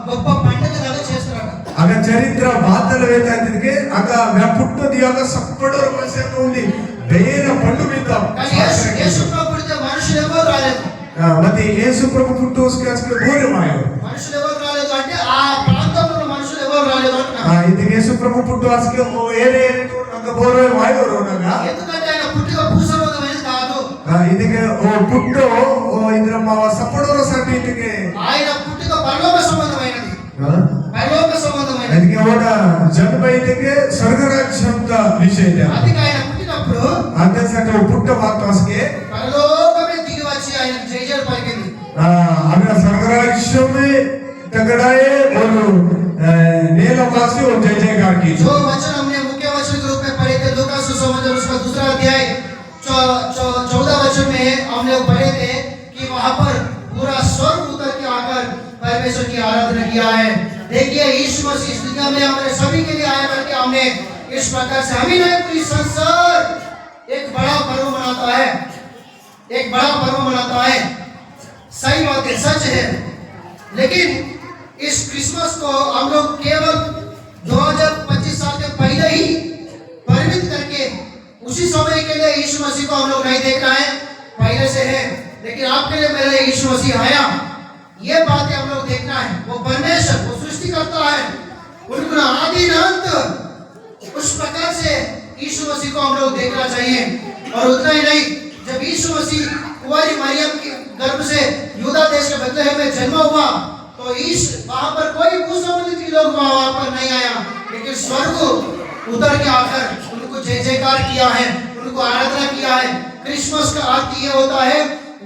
గొప్ప పండుగ లాగా చేస్తారట ಆಗ ಚರಿತ್ರ ಬಾತಲ ವೇದಾಂತಿಗೆ ಆಗ ವ್ಯಾಪುಟ್ಟು ದಿಯಾಗ ಸಪ್ಪಡೋರ ಮನಸ್ಸನ್ನು ఉంది ಬೇರೆ ಪಂಡು ಬಿದ್ದ కానీ యేసు ప్రభు పుడితే మనుషులు ఎవరు రాలేదు ಮತ್ತೆ ಯೇಸು ಪ್ರಭು పుట్టుకోస్కి ఘోరం ఆయో మనుషులు ఎవరు రాలేదు అంటే ఆ ప్రాంతంలో మనుషులు ఎవరు రాలేదు అంటున్నారు ಇದಕ್ಕೆ ಯೇಸು ಪ್ರಭು పుట్టుకోస్కి ಏರೆ ಆಗ ಘೋరం ఆయೋ ರೋನಗ ఎందుకంటే ఆయన పుట్టుక భూ సంబంధమైనది కాదు ಇದಕ್ಕೆ ಪುಟ್ಟು ಇದ್ರ ಸಪ್ಪಡೋರ ಸಂಟಿ ಇದಕ್ಕೆ ఆయన పుట్టుక పరలోక సంబంధమైనది పరలోక సంబంధమైనది ಅದಕ್ಕೆ ಅವರ ಜನ್ಮ ಇದಕ್ಕೆ ಸ್ವರ್ಗರಾಜ್ಯದ ವಿಷಯ ಇದೆ అందుకే ఆయన పుట్టినప్పుడు ಅದಕ್ಕೆ ಪುಟ್ಟ ವಾಸ್ತವಸ್ಗೆ పరలోకమే దిగి వచ్చి ఆయన జయజయలు పలికింది अगर स्वर्गराज्य में तगड़ाए और नीलवासी और जय जयकार की जो वचन हमने मुख्य वचन के रूप में पढ़े थे लूका सुसमाचार उसका दूसरा अध्याय 14 वचन में हमने पढ़े थे कि वहां पर पूरा स्वर्ग उतर के आकर परमेश्वर की आराधना किया है। देखिए यीशु मसीह इस दुनिया में हमारे सभी के लिए आया करके हमने इस प्रकार से हमें नहीं पूरी संसार एक बड़ा पर्व मनाता है, एक बड़ा पर्व मनाता है। सही बात है, सच है। लेकिन इस क्रिसमस को हम लोग केवल 2025 साल के पहले ही परिमित करके उसी समय के लिए यीशु मसीह को हम लोग नहीं देखना है, पहले से है। लेकिन आपके लिए मेरे लिए यीशु मसीह आया, ये बातें हम लोग देखना है। वो परमेश्वर, वो सृष्टि करता है, उनका आदि अंत, उस प्रकार से यीशु मसीह को हम लोग देखना चाहिए। और उतना ही नहीं, जब यीशु मसीह कुंवारी मरियम के गर्भ से यूदा देश के बेथलेहम में जन्म हुआ तो वहां पर कोई भू संबंधित लोग वहां पर नहीं आया, लेकिन स्वर्ग उतर के आकर उनको जय जयकार किया है, उनको आराधना किया है। क्रिसमस का अर्थ ये होता है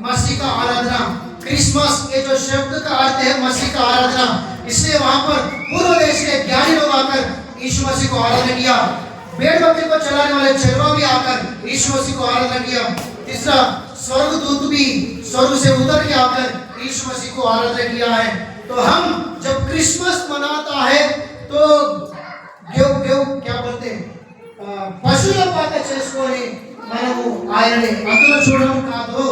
मसीह का आराधना। क्रिसमस के जो शब्द का अर्थ है मसीह का आराधना, इसलिए वहां पर पूर्व देश के ज्ञानी लोग आकर यीशु मसीह को आराधना किया। भेड़ बकरी को चलाने वाले चरवा भी आकर यीशु मसीह को आराधना किया। तीसरा, स्वर्गदूत भी स्वर्ग से उतर के आकर यीशु मसीह को आराधना किया है। तो हम जब क्रिसमस मनाता है तो क्या बोलते हैं పశువుల పాక చేసుకొని మనము ఆయనని అందులో చూడడం కాదు,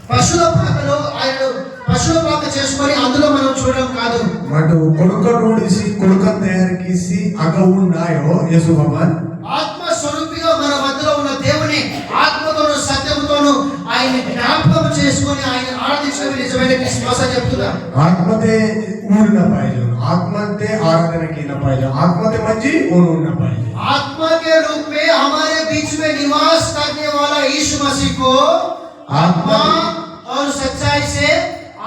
పశువుల పాకలో ఆయన పశువుల పాక చేసుకొని అందులో మనం చూడడం కాదు। మటు కొడుక నోడిసి కొడుక తయారు చేసి అగ ఉన్నాయో యేసు భగవాన్ ఆత్మ స్వరూపిగా మన మధ్యలో ఉన్న దేవుని ఆత్మతోను సత్యంతోను ఆయన జ్ఞాపకం చేసుకొని ఆయన ఆరాధించడం నిజమైన క్రిస్మస్ అని చెప్తున్నారు। ఆత్మతే ఊరిన పాయిజో ఆత్మతే ఆరాధన कीना पाहिजे, आत्मते मंजी ऊन पाहिजे। आत्मा के रूप में हमारे बीच में निवास करने वाला यीशु मसीह को आत्मा और सच्चाई से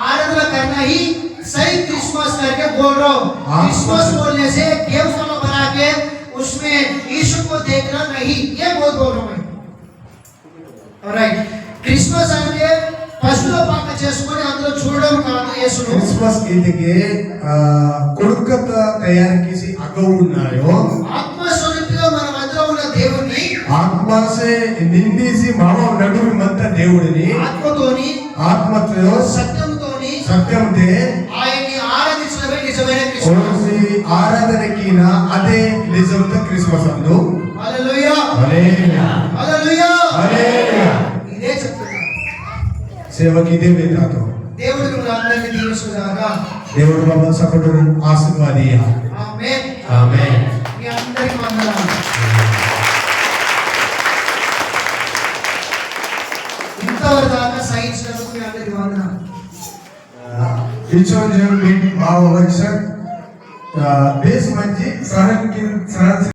आराधना करना ही सही क्रिसमस करके बोल रहा हूँ। क्रिसमस बोलने से देवशाला बना के उसमें यीशु को देखना नहीं, ये बोल रहा हूँ मैं। ऑलराइट, क्रिसमस అంటే పశువుల పాక చేసుకొని అందులో చూడడం కాదు యేసును। క్రిస్మస్ ఇదికే కొడుకత తయారు చేసి అగ ఉన్నాయో ఆత్మ స్వరూపిగా మన మధ్యలో ఉన్న దేవుని ఆత్మసే నిండిసి మామ నడుము మంత దేవుడిని ఆత్మతోని ఆత్మతో సత్యంతే ఆయన్ని ఆరాధించడమే నిజమైన క్రిస్మస్। ఓసి ఆరాధన कीना అదే నిజమైన క్రిస్మస్ అందు। హల్లెలూయా హల్లెలూయా హల్లెలూయా హల్లెలూయా। ఇదే చెప్తున్నా సేవకి ఇదే వేదాతో దేవుడు మనందరికీ దీవించుగాక। దేవుడు మమ్మల్ని సకటును ఆశీర్వాదీయ। ఆమేన్ ఆమేన్। మీ అందరికీ వందనాలు। ఇంతవరకు దాకా సహించినందుకు మీ అందరికీ వందనాలు। इचोंजन बीट भाव वचन देश म्हणजे सहन